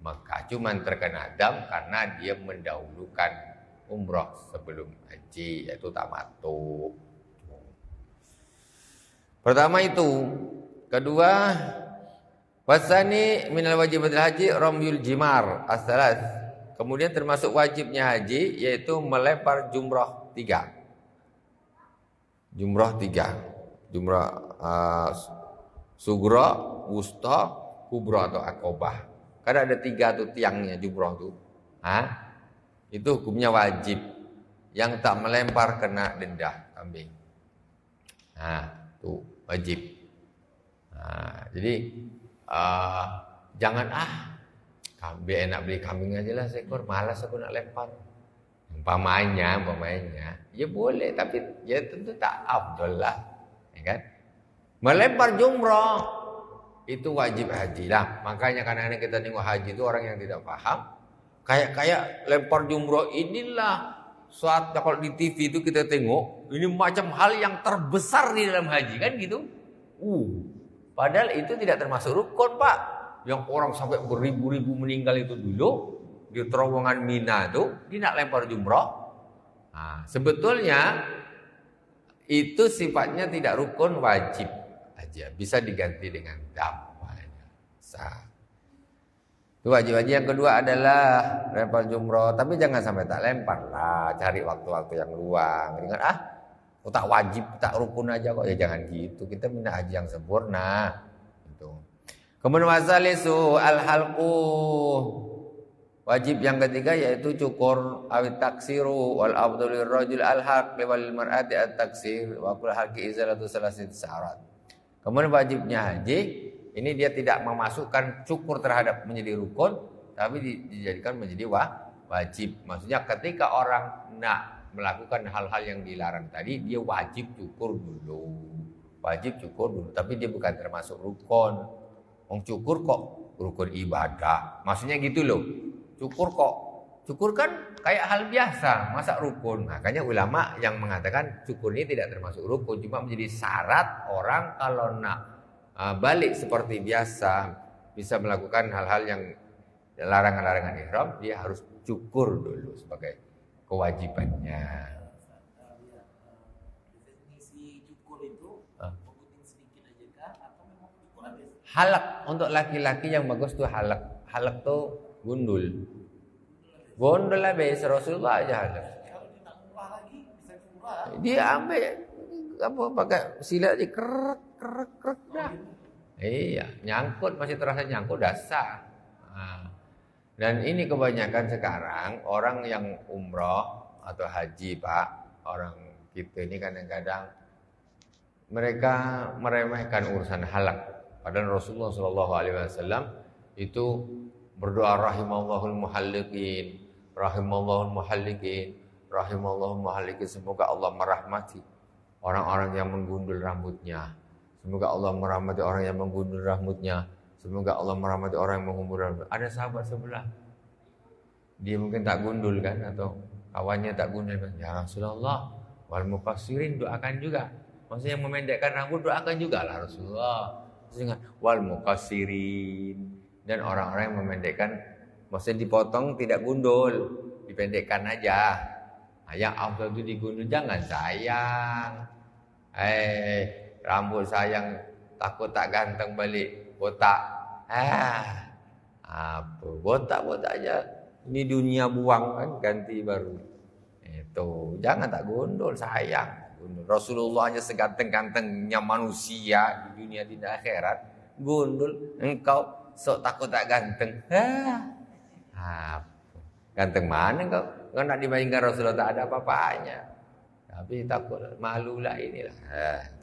Mekah, cuman terkena dam karena dia mendahulukan umrah sebelum haji, yaitu tamatu. Pertama itu. Kedua, wasani minal wajibatil haji ramyul jimar as-salas. Kemudian termasuk wajibnya haji yaitu melempar jumrah 3. Jumrah 3. Jumrah sugra, wusta, kubra atau akobah. Karena ada 3 tuh tiangnya jumrah tuh. Itu hukumnya wajib. yang tak melempar kena denda kambing. Nah, itu wajib. Nah, jadi jangan kambing enak beli kambing aja lah seekor, malas aku nak lempar. Umpamanya, ya boleh, tapi ya tentu tak afdol lah, ya kan? Melempar jumrah itu wajib haji lah. Makanya kadang-kadang kita tengok haji itu orang yang tidak paham, kayak lempar jumrah inilah suatu, kalau di TV itu kita tengok ini macam hal yang terbesar di dalam haji kan gitu. Padahal itu tidak termasuk rukun, Pak. Yang orang sampai beribu-ribu meninggal itu dulu di terowongan Mina itu, dia nak lempar jumrah. Nah, sebetulnya itu sifatnya tidak rukun, wajib aja. Bisa diganti dengan dam. Sah. Itu wajib-wajib. Yang kedua adalah lempar jumrah. Tapi jangan sampai tak lempar lah. Cari waktu-waktu yang luang. Ingat tak wajib, tak rukun aja kok. Ya jangan gitu. Kita minta haji yang sempurna. Gitu. Kemudian wasalisu al-halqu. Wajib yang ketiga yaitu cukur awit taksiru wal afdhalir rajul al-haq wal mar'ati at-taksir wa kul halqi izalatu salasit syarat. Kemudian wajibnya haji ini dia tidak memasukkan cukur terhadap menjadi rukun, tapi dijadikan menjadi wajib. Maksudnya ketika orang nak melakukan hal-hal yang dilarang tadi, dia wajib cukur dulu. Wajib cukur dulu, tapi dia bukan termasuk rukun. Cukur kok rukun ibadah. Maksudnya gitu loh. Cukur kan kayak hal biasa, masa rukun. Makanya ulama yang mengatakan cukur ini tidak termasuk rukun, cuma menjadi syarat orang kalau nak balik seperti biasa, bisa melakukan hal-hal yang larangan-larangan ihram, dia harus cukur dulu sebagai kewajibannya. Definisi cukur itu putih sedikit aja kah atau memang cukur habis? Halak untuk laki-laki yang bagus tuh halak. Halak tuh gundul. Gundul habis, Rasulullah aja halak. Kalau dia nak murah lagi bisa murah. Dia ambil pakai silat aja krek dah. Iya, nyangkut masih terasa nyangkut dasar. Dan ini kebanyakan sekarang orang yang umroh atau haji, Pak, orang kita ini kadang-kadang mereka meremehkan urusan halak. Padahal Rasulullah SAW itu berdoa rahimallahul muhalliqin, rahimallahul muhalliqin, semoga Allah merahmati orang-orang yang menggundul rambutnya. Semoga Allah merahmati orang yang menggundul rambutnya. Semoga Allah merahmati orang yang menggundul rambutnya. Ada sahabat sebelah, dia mungkin tak gundul kan, atau kawannya tak gundul kan. Ya Rasulullah, wal muqassirin doakan juga. Maksudnya yang memendekkan rambut doakan juga lah Rasulullah. Maksudnya wal muqassirin, dan orang-orang yang memendekkan, maksudnya dipotong tidak gundul, dipendekkan aja. Yang afdal itu digundul, jangan sayang. Rambut sayang takut tak ganteng balik botak. Botak aja. Ini dunia buang kan, ganti baru. Itu jangan tak gundul, sayang. Gundul. Rasulullah hanya seganteng-gantengnya manusia di dunia di akhirat. Gundul, engkau sok takut tak ganteng. Ganteng mana engkau? Engkau nak dibandingkan Rasulullah tak ada apa-apanya. Tapi takut malu lah inilah.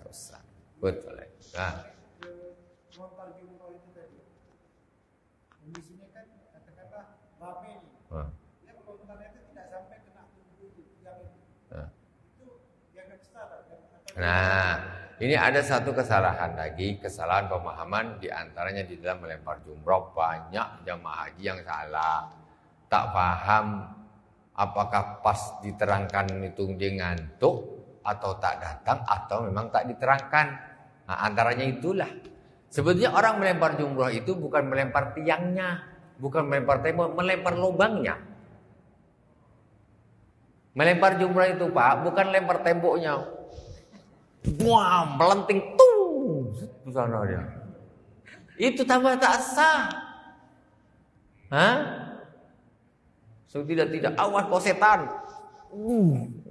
Terus. Betul. Melempar jumroh itu tadi. Kondisinya kan katakanlah rame nih. Dia melontarnya itu tidak sampai kena tubuh yang itu yang kesalahan. Nah, ini ada satu kesalahan lagi, kesalahan pemahaman di antaranya di dalam melempar jumroh. Banyak jamaah haji yang salah, tak paham apakah pas diterangkan itu dia ngantuk atau tak datang atau memang tak diterangkan. Nah, antaranya itulah. Sebetulnya orang melempar jumroh itu bukan melempar tiangnya, bukan melempar tembok, melempar lubangnya. Melempar jumroh itu, Pak, bukan lempar temboknya. Wah, melenting tuh di sana dia. Itu tambah tak sah. So tidak awas kau setan.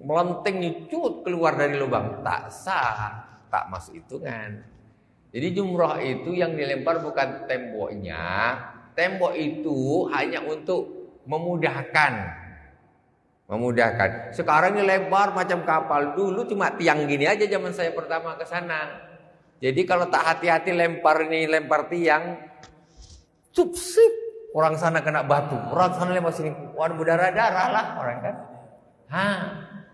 Melenting nyucut keluar dari lubang, tak sah, tak masuk hitungan. Jadi jumroh itu yang dilempar bukan temboknya. Tembok itu hanya untuk memudahkan Memudahkan. Sekarang ini lebar macam kapal. Dulu cuma tiang gini aja zaman saya pertama ke sana. Jadi kalau tak hati-hati lempar tiang, sip, orang sana kena batu, orang sana lempar sini, waduh berdarah-darah lah orang kan.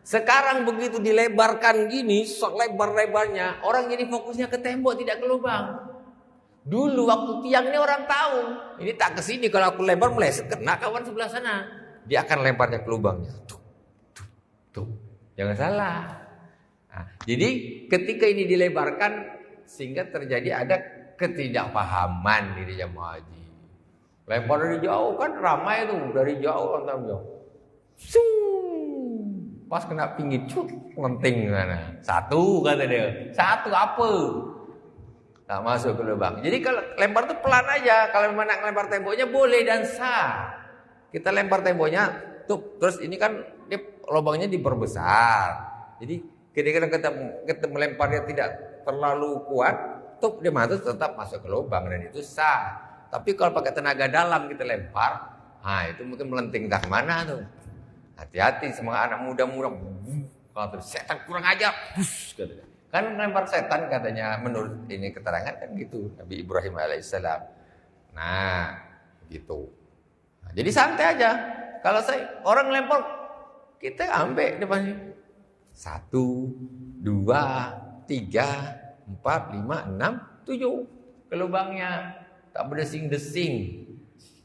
Sekarang begitu dilebarkan gini, lebar-lebarnya, orang jadi fokusnya ke tembok tidak ke lubang. Dulu waktu tiang ini orang tahu, ini tak ke sini kalau aku lebar meleset kena kawan sebelah sana. Dia akan lemparnya ke lubangnya. Tuh. Jangan salah. Nah, jadi ketika ini dilebarkan sehingga terjadi ada ketidakpahaman di jamaah haji. Lempar dari jauh kan ramai tuh, dari jauh orang jauh. Pas kena pinggir ngenting sana. Satu kata dia. Satu apa? Tak masuk ke lubang. Jadi kalau lempar tuh pelan aja. Kalau memang nak lempar temboknya boleh dan sah. Kita lempar temboknya, terus ini kan dia lubangnya diperbesar. Jadi ketika kita melemparnya tidak terlalu kuat, dia tetap masuk ke lubang dan itu sah. Tapi kalau pakai tenaga dalam kita lempar, itu mungkin melenting dah mana tuh. Hati-hati sama anak muda-muda. Kalau terus setan kurang ajar, kan lempar setan katanya menurut ini keterangan kan gitu Nabi Ibrahim alaihissalam. Nah, gitu. Jadi santai aja. Kalau orang lempar, kita ambil depannya. 1, 2, 3, 4, 5, 6, 7 ke lubangnya. Tak berdesing-desing.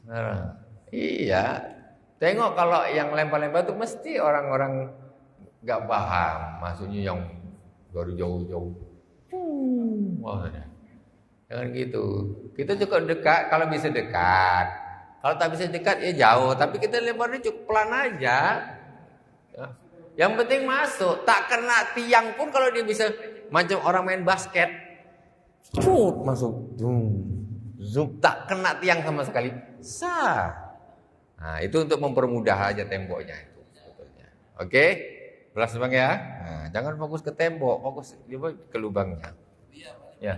Nah, iya. Tengok kalau yang lempar-lempar itu mesti orang-orang gak paham. Maksudnya yang baru jauh-jauh. Jangan gitu. Kita cukup dekat kalau bisa dekat. Kalau tak bisa dekat ya jauh, tapi kita lemparnya cukup pelan aja. Yang penting masuk, tak kena tiang pun kalau dia bisa macam orang main basket. Masuk. Zoom tak kena tiang sama sekali. Sah. Nah, itu untuk mempermudah aja temboknya itu sebetulnya. Oke? Jelas Bang ya? Nah, jangan fokus ke tembok, fokus ke lubangnya. Ya.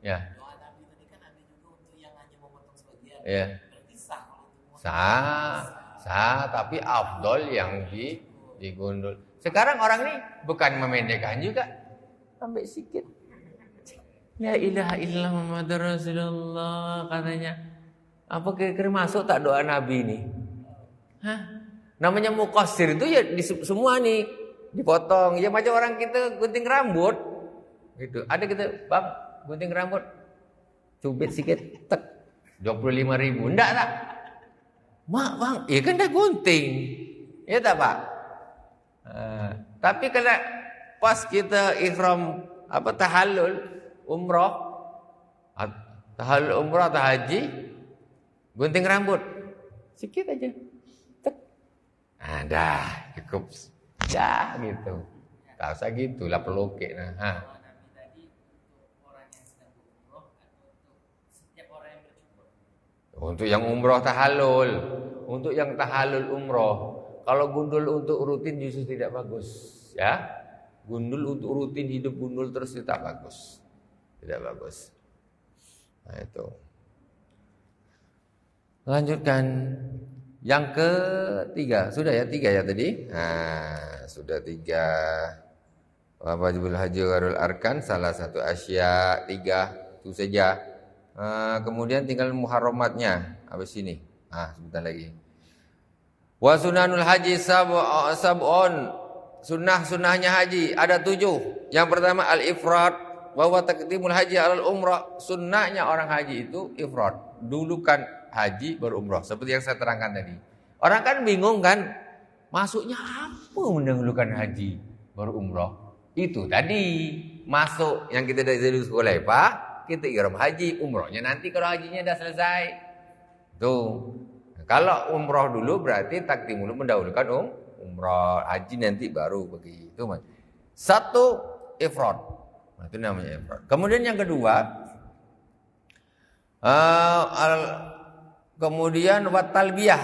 Ya. Ya. Sah, tapi afdol yang digundul. Sekarang orang ini bukan memendekkan juga, ambil sikit. La ilaha illallah Muhammadur Rasulullah katanya. Apa kira-kira masuk tak doa Nabi ini? Namanya muqassir itu ya semua nih dipotong. Ya macam orang kita gunting rambut, gitu. Ada kita, Bang, gunting rambut, cubit sikit, tek, 25.000. Enggak tak? Mak Bang, ya kan dah gunting. Ya tak Pak? Tapi kalau pas kita ihram tahallul umrah, tahallul umrah atau haji, gunting rambut sikit aja. Tek. Dah cukup. Dah gitu. Tak usah gitulah pelukik nah. Untuk yang umroh tahallul, untuk yang tahallul umroh. Kalau gundul untuk rutin justru tidak bagus, ya. Gundul untuk rutin hidup gundul terus tidak bagus, tidak bagus. Nah itu. Lanjutkan yang ketiga, sudah ya 3 ya tadi. Nah sudah 3. Wajibul haji warul arkan salah satu asya 3 itu saja. Kemudian tinggal muharramatnya habis ini. Sebentar lagi. Wa sunanul haji sab'un. Sunnahnya haji ada 7. Yang pertama al-ifrad, bahwa taqdimul haji alal umrah. Sunnahnya orang haji itu ifrad. Dulukan haji baru umrah. Seperti yang saya terangkan tadi. Orang kan bingung kan, masuknya apa mendahulukan haji baru umrah? Itu tadi masuk yang kita dari sekolah Pak. Kita ihram haji, umrohnya nanti kalau hajinya dah selesai. Tuh. Kalau umroh dulu berarti takdim dulu mendahulukan umroh, haji nanti baru begitu. 1 ifrad. Itu namanya ifrad. Kemudian yang kedua, kemudian wat talbiyah.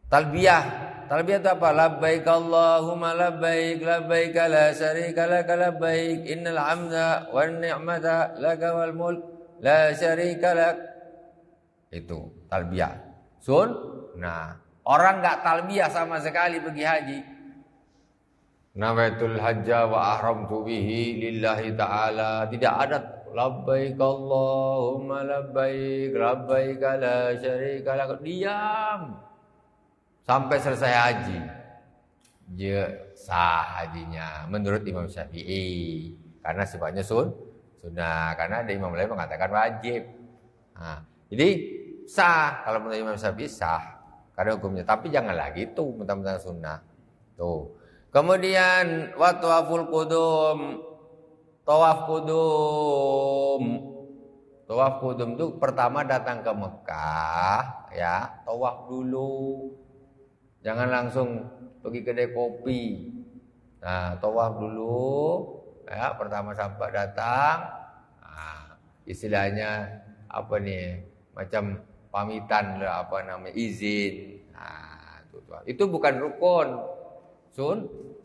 Talbiyah itu apa? Labbaik Allahumma labbaik, labbaik la syarika laka labbaik, innal hamda wan ni'mata laka wal mulk la syarika lak. Itu talbiyah. Nah, Orang nggak talbiyah sama sekali pergi haji. Nawaitul hajja wa ahramtu bihi lillahi ta'ala. Tidak ada labbaik Allahumma labbaik labbaik la syarika lak. Diam sampai selesai haji. Dia sah hajinya menurut Imam Syafi'i karena sifatnya sunnah. Karena ada imam lain mengatakan wajib. Nah, jadi sah kalau menurut Imam Syafi'i sah karena hukumnya. Tapi jangan lagi itu mentang-mentang sunnah. Tuh. Kemudian wa tawaful qudum. Tawaf qudum. Tawaf qudum itu pertama datang ke Mekah, ya, tawaf dulu. Jangan langsung pergi kedai kopi. Nah, tawaf dulu, ya, pertama sampai datang. Nah, istilahnya apa nih? Macam pamitan lah, apa namanya, izin. Nah, itu bukan rukun.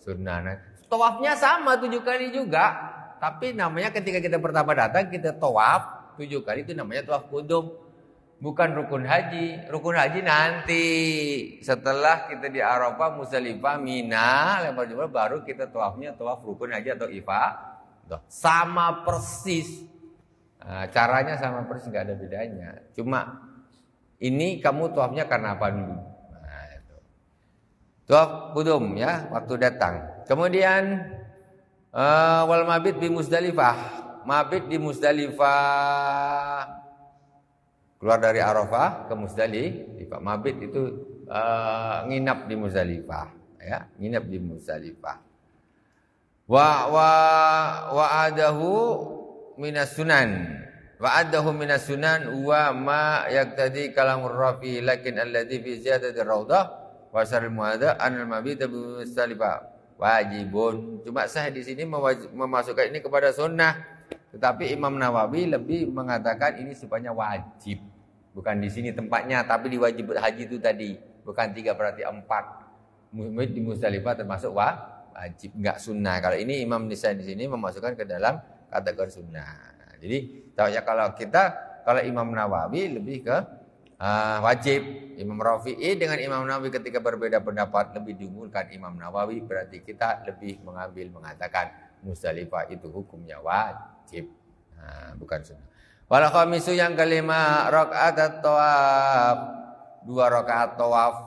Sunnah. Tawafnya sama 7 kali juga. Tapi namanya ketika kita pertama datang kita tawaf 7 kali, itu namanya tawaf qudum. Bukan rukun haji. Rukun haji nanti setelah kita di Arafah, Muzdalifah, Mina, lempar jumrah, baru kita tawafnya tawaf rukun haji atau ifadah. Sama persis. Nah, caranya sama persis, nggak ada bedanya. Cuma ini kamu tawafnya karena apa dulu? Nah, itu. Tawaf qudum, ya, waktu datang. Kemudian wal mabit di Muzdalifah. Mabit di Muzdalifah. Keluar dari Arafah ke Muzdalifah. Mabit itu nginap di Muzdalifah, ya, nginap di Muzdalifah. Wa adahu minas sunan. Wa adahu minas sunan wa ma yaqtadi kalamur rafi lakin alladhi fi ziyadati raudhah wa syaril muadha anal mabit bi Muzdalifah wajibun. Cuma saya di sini memasukkan ini kepada sunnah, tetapi Imam Nawawi lebih mengatakan ini sifatnya wajib. Bukan di sini tempatnya, tapi di wajib haji itu tadi. Bukan 3 berarti 4. Di Muzdalifah termasuk wajib, enggak sunnah. Kalau ini Imam Nisai di sini memasukkan ke dalam kategori sunnah. Jadi kalau Imam Nawawi lebih ke wajib. Imam Rafi'i dengan Imam Nawawi ketika berbeda pendapat, lebih diunggulkan Imam Nawawi, berarti kita lebih mengatakan Muzdalifah itu hukumnya wajib, bukan sunnah. Wal khamisu yang kelima rakaat at-tawaf. 2 rakaat tawaf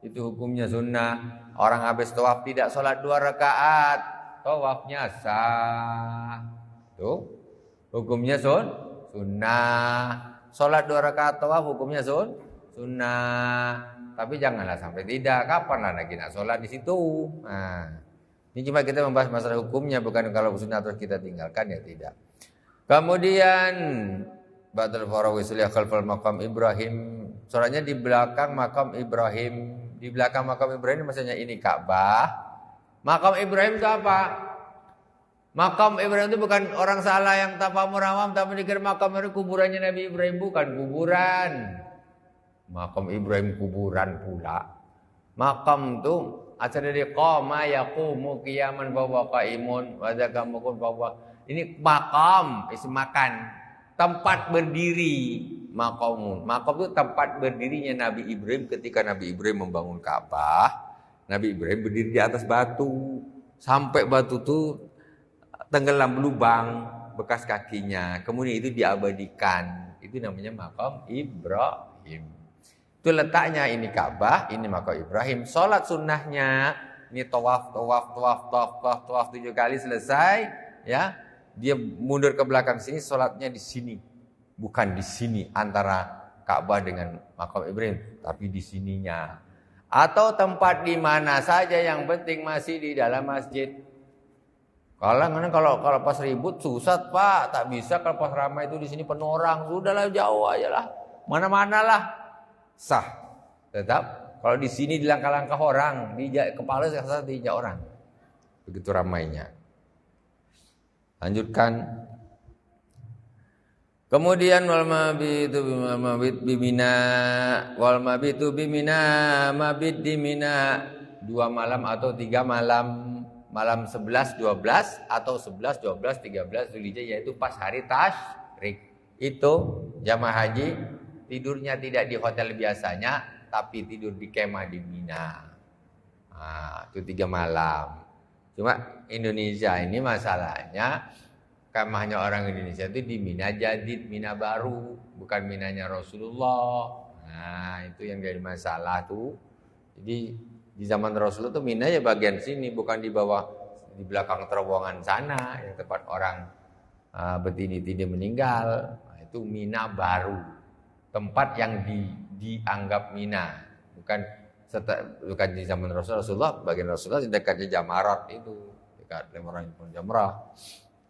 itu hukumnya sunnah. Orang habis tawaf tidak sholat 2 rakaat, tawafnya sah. Tuh, hukumnya sunnah. Sholat 2 rakaat tawaf hukumnya sunnah. Tapi janganlah sampai tidak. Kapanlah lagi nak sholat di situ? Nah, ini cuma kita membahas masalah hukumnya, bukan kalau sunnah terus kita tinggalkan, ya tidak. Kemudian Ba'dal farawi sulih khalfal maqam Ibrahim. Sholatnya di belakang makam Ibrahim. Di belakang makam Ibrahim maksudnya ini Ka'bah. Makam Ibrahim itu apa? Makam Ibrahim itu bukan orang salah yang tafamur awam, tapi dikira makam itu kuburannya Nabi Ibrahim, bukan kuburan. Makam Ibrahim kuburan pula. Makam itu asal dari qama yaqumu qiyaman wa qaimun wa zakamukum wa. Ini makam, isim makan, tempat berdiri. Maqamun. Makam itu tempat berdirinya Nabi Ibrahim ketika Nabi Ibrahim membangun Ka'bah. Nabi Ibrahim berdiri di atas batu sampai batu itu tenggelam lubang bekas kakinya. Kemudian itu diabadikan. Itu namanya makam Ibrahim. Itu letaknya ini Ka'bah, ini makam Ibrahim. Salat sunnahnya ini tawaf 7 kali selesai, ya. Dia mundur ke belakang sini, salatnya di sini. Bukan di sini antara Ka'bah dengan makam Ibrahim, tapi di sininya. Atau tempat di mana saja, yang penting masih di dalam masjid. Kalau pas ribut susah Pak, tak bisa kalau pas ramai itu di sini penuh orang, sudahlah jauh aja lah, mana-mana lah, sah. Tetap kalau di sini di langkah-langkah orang, di kepala saya diinjak orang, begitu ramainya. Lanjutkan. Kemudian wal mabit di Mina 2 malam atau 3 malam. Malam 11, 12 atau 11, 12, 13 Zulhijjah, yaitu pas hari tasyrik. Itu jamaah haji tidurnya tidak di hotel biasanya, tapi tidur di kemah di Mina. Itu 3 malam. Cuma Indonesia ini masalahnya kemahnya orang Indonesia itu di Mina Jadid, Mina baru, bukan Minanya Rasulullah. Nah, itu yang jadi masalah tuh. Jadi di zaman Rasulullah tuh Mina ya bagian sini, bukan di bawah, di belakang terowongan sana yang tempat orang bertindih-tindih meninggal. Nah, itu Mina baru, tempat yang dianggap Mina, bukan di zaman Rasulullah. Bagian Rasulullah di dekatnya Jamarat itu, dekat lemaran Jamrah.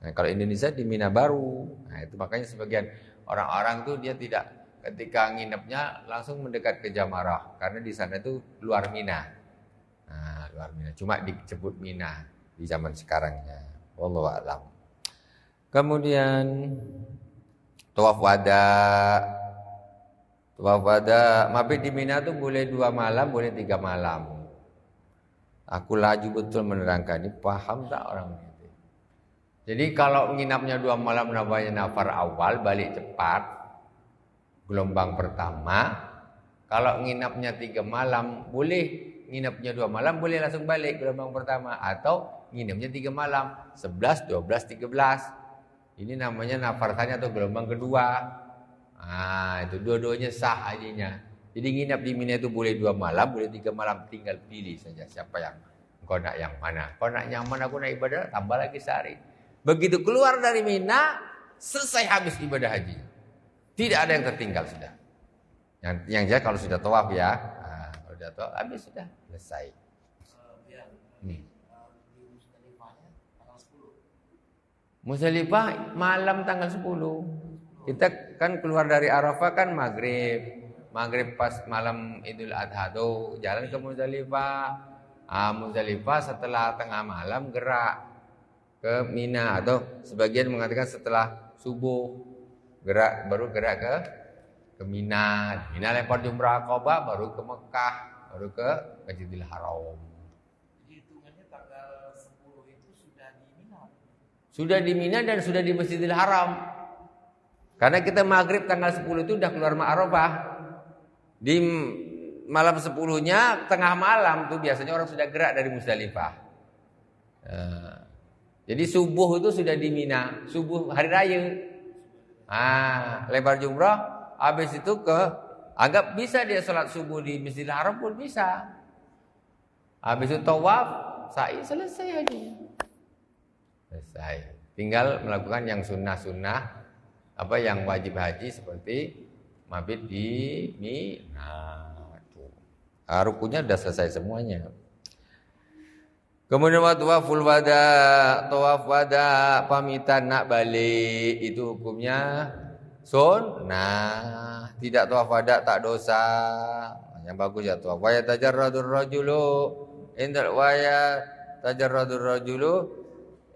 Nah, kalau Indonesia di Mina baru. Nah, itu makanya sebagian orang-orang tuh dia tidak, ketika nginepnya langsung mendekat ke Jamarah, karena di sana itu luar Mina. Nah, luar Mina, cuma disebut Mina di zaman sekarangnya. Wallahu a'lam. Kemudian tawaf wada. Tawaf wada, mabit di Mina tuh boleh 2 malam, boleh 3 malam. Aku laju betul menerangkan ini, paham tak orang ini? Jadi kalau nginapnya 2 malam namanya nafar awal, balik cepat, gelombang pertama. Kalau nginapnya 3 malam, boleh nginapnya 2 malam, boleh langsung balik gelombang pertama. Atau nginapnya 3 malam, 11, 12, 13. Ini namanya nafar thani atau gelombang kedua. Nah, itu dua-duanya sah hajinya. Jadi nginap di Mina itu boleh 2 malam, boleh 3 malam, tinggal pilih saja siapa yang kau nak yang mana. Kau nak yang mana, aku nak ibadah, tambah lagi sehari. Begitu keluar dari Mina, selesai habis ibadah haji. Tidak ada yang tertinggal sudah. Yang jelas kalau sudah tawaf ya, kalau sudah tawaf habis sudah selesai. Di Musdalifahnya tanggal 10. Musdalifah malam tanggal 10. Kita kan keluar dari Arafah kan maghrib pas malam Idul Adha tuh jalan ke Musdalifah. Musdalifah setelah tengah malam gerak ke Mina, atau sebagian mengatakan setelah subuh baru gerak ke Mina. Mina lempar jumrah Aqabah, baru ke Mekah, baru ke Masjidil Haram. Jadi hitungannya tanggal 10 itu sudah di Mina. Sudah di Mina dan sudah di Masjidil Haram. Karena kita maghrib tanggal 10 itu udah keluar Arafah. Di malam 10-nya tengah malam tuh biasanya orang sudah gerak dari Musdalifah. Jadi subuh itu sudah di Mina, subuh hari raya. Lempar jumrah, habis itu anggap bisa dia sholat subuh di Masjidil Haram pun bisa. Habis itu tawaf, sa'i, selesai aja. Selesai. Tinggal melakukan yang sunnah-sunnah, apa yang wajib haji seperti mabit di Mina. Rukunya sudah selesai semuanya. Kemudian tawaful wada, tawaf wada, pamitan nak balik, itu hukumnya sunnah. Tidak tawaf wada tak dosa. Yang bagus ya tawaf. Wa yatajarradur rajulu indal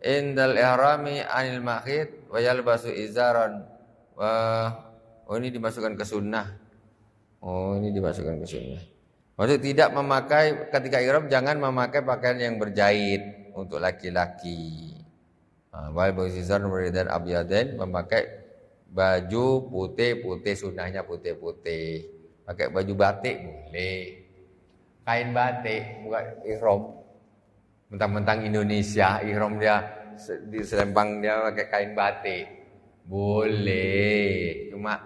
indal ihrami anil makhid wa yalbasu izaran. Ini dimasukkan ke sunnah. Ini dimasukkan ke sunnah. Maksud tidak memakai ketika ihram, jangan memakai pakaian yang berjahit untuk laki-laki. Wal buzizan dan abyadain, memakai baju putih-putih, sunnahnya putih-putih. Pakai baju batik boleh. Kain batik bukan ihram. Mentang-mentang Indonesia, ihram dia di selempang dia pakai kain batik. Boleh. Cuma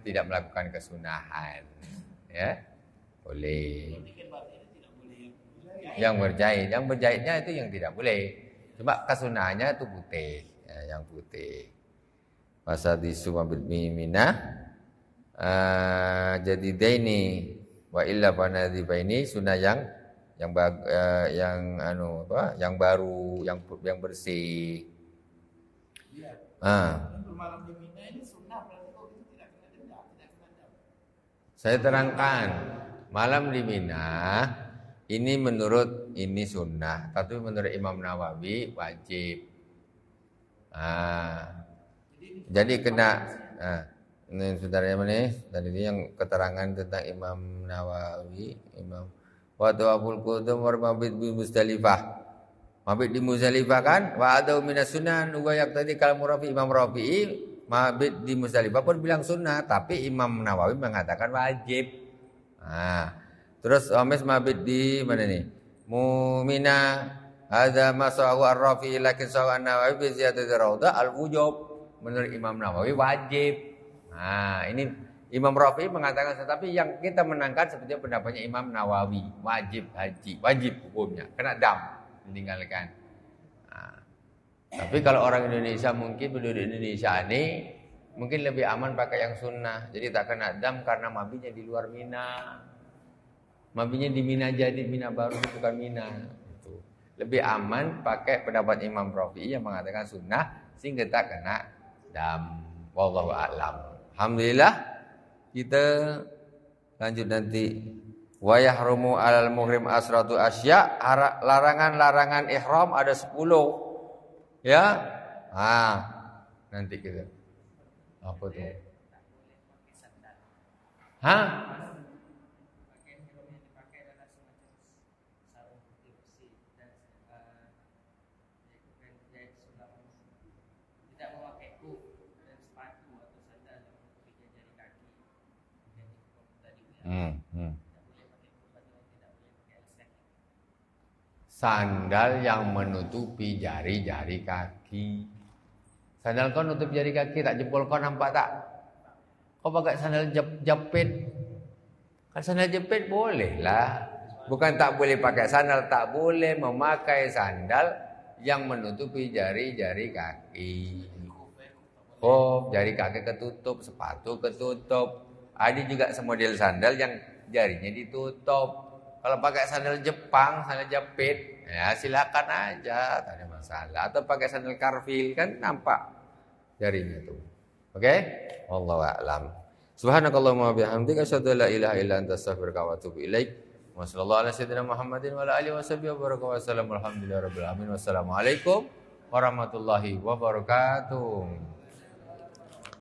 tidak melakukan kesunahan. Ya. Boleh. Yang berjahitnya itu yang tidak boleh. Cuma kesunahannya itu putih, yang putih. Wasadisu mabit Mina. Jadi daini wa illa panadiba ini sunnah yang baru, yang bersih. Bermalam di Mina ini sunnah, berarti kok itu tidak kena denda, tidak kena denda. Saya terangkan. Malam di Mina ini sunnah, tapi menurut Imam Nawawi wajib. Jadi kena. Ini saudara mana? Tadi ini yang keterangan tentang Imam Nawawi, Imam wa tawaful qudum wa mabit bi Musdalifah. Mabit di Musdalifah kan? Wa adau minas sunan wa yaqtadi kalam Rafi, Imam Rafi'i mabit di Musdalifah pun bilang sunnah, tapi Imam Nawawi mengatakan wajib. Nah, terus Amis mabit di mana nih? Mu'mina hadza masahu ar-Rafi lakin sawa an-Nawawi fi ziyadati raudhah al-wujub. Menurut Imam Nawawi wajib. Nah, ini Imam Rafi mengatakan tetapi yang kita menangkan seperti pendapatnya Imam Nawawi, wajib haji, wajib hukumnya, kena dam meninggalkan. Nah, tapi kalau orang Indonesia mungkin penduduk Indonesia ini mungkin lebih aman pakai yang sunnah, jadi tak kena dam karena mabinya di luar Mina. Mabinya di Mina jadi Mina baru bukan Mina. Itu. Lebih aman pakai pendapat Imam Rafi'i yang mengatakan sunnah sehingga tak kena dam. Wallahu a'lam. Alhamdulillah kita lanjut nanti. Wa yahrumu 'alal muhrim asratu asya. Larangan-larangan ihram ada 10. Ya. Nah, nanti kita. Apa tuh? Hah? Sandal yang menutupi jari-jari kaki. Sandal kau nutup jari kaki tak, jempol kau nampak tak? Kau pakai sandal jepit. Kan sandal jepit boleh lah. Bukan tak boleh pakai sandal, tak boleh memakai sandal yang menutupi jari-jari kaki. Oh, jari kaki ketutup, sepatu ketutup. Ada juga semodel sandal yang jarinya ditutup. Kalau pakai sandal Jepang, sandal jepit, ya silakan aja, tak ada masalah. Atau pakai sandal karfil kan nampak jarinya tuh. Oke? Wallahu a'lam. Subhanakallahumma wa bihamdika asyhadu an la ilaha illa anta astaghfiruka wa atubu ilaik. Wa sallallahu ala sayyidina Muhammadin wa ala alihi washabihi wa baraka wa sallam. Alhamdulillahirabbil alamin. Wassalamualaikum warahmatullahi wabarakatuh.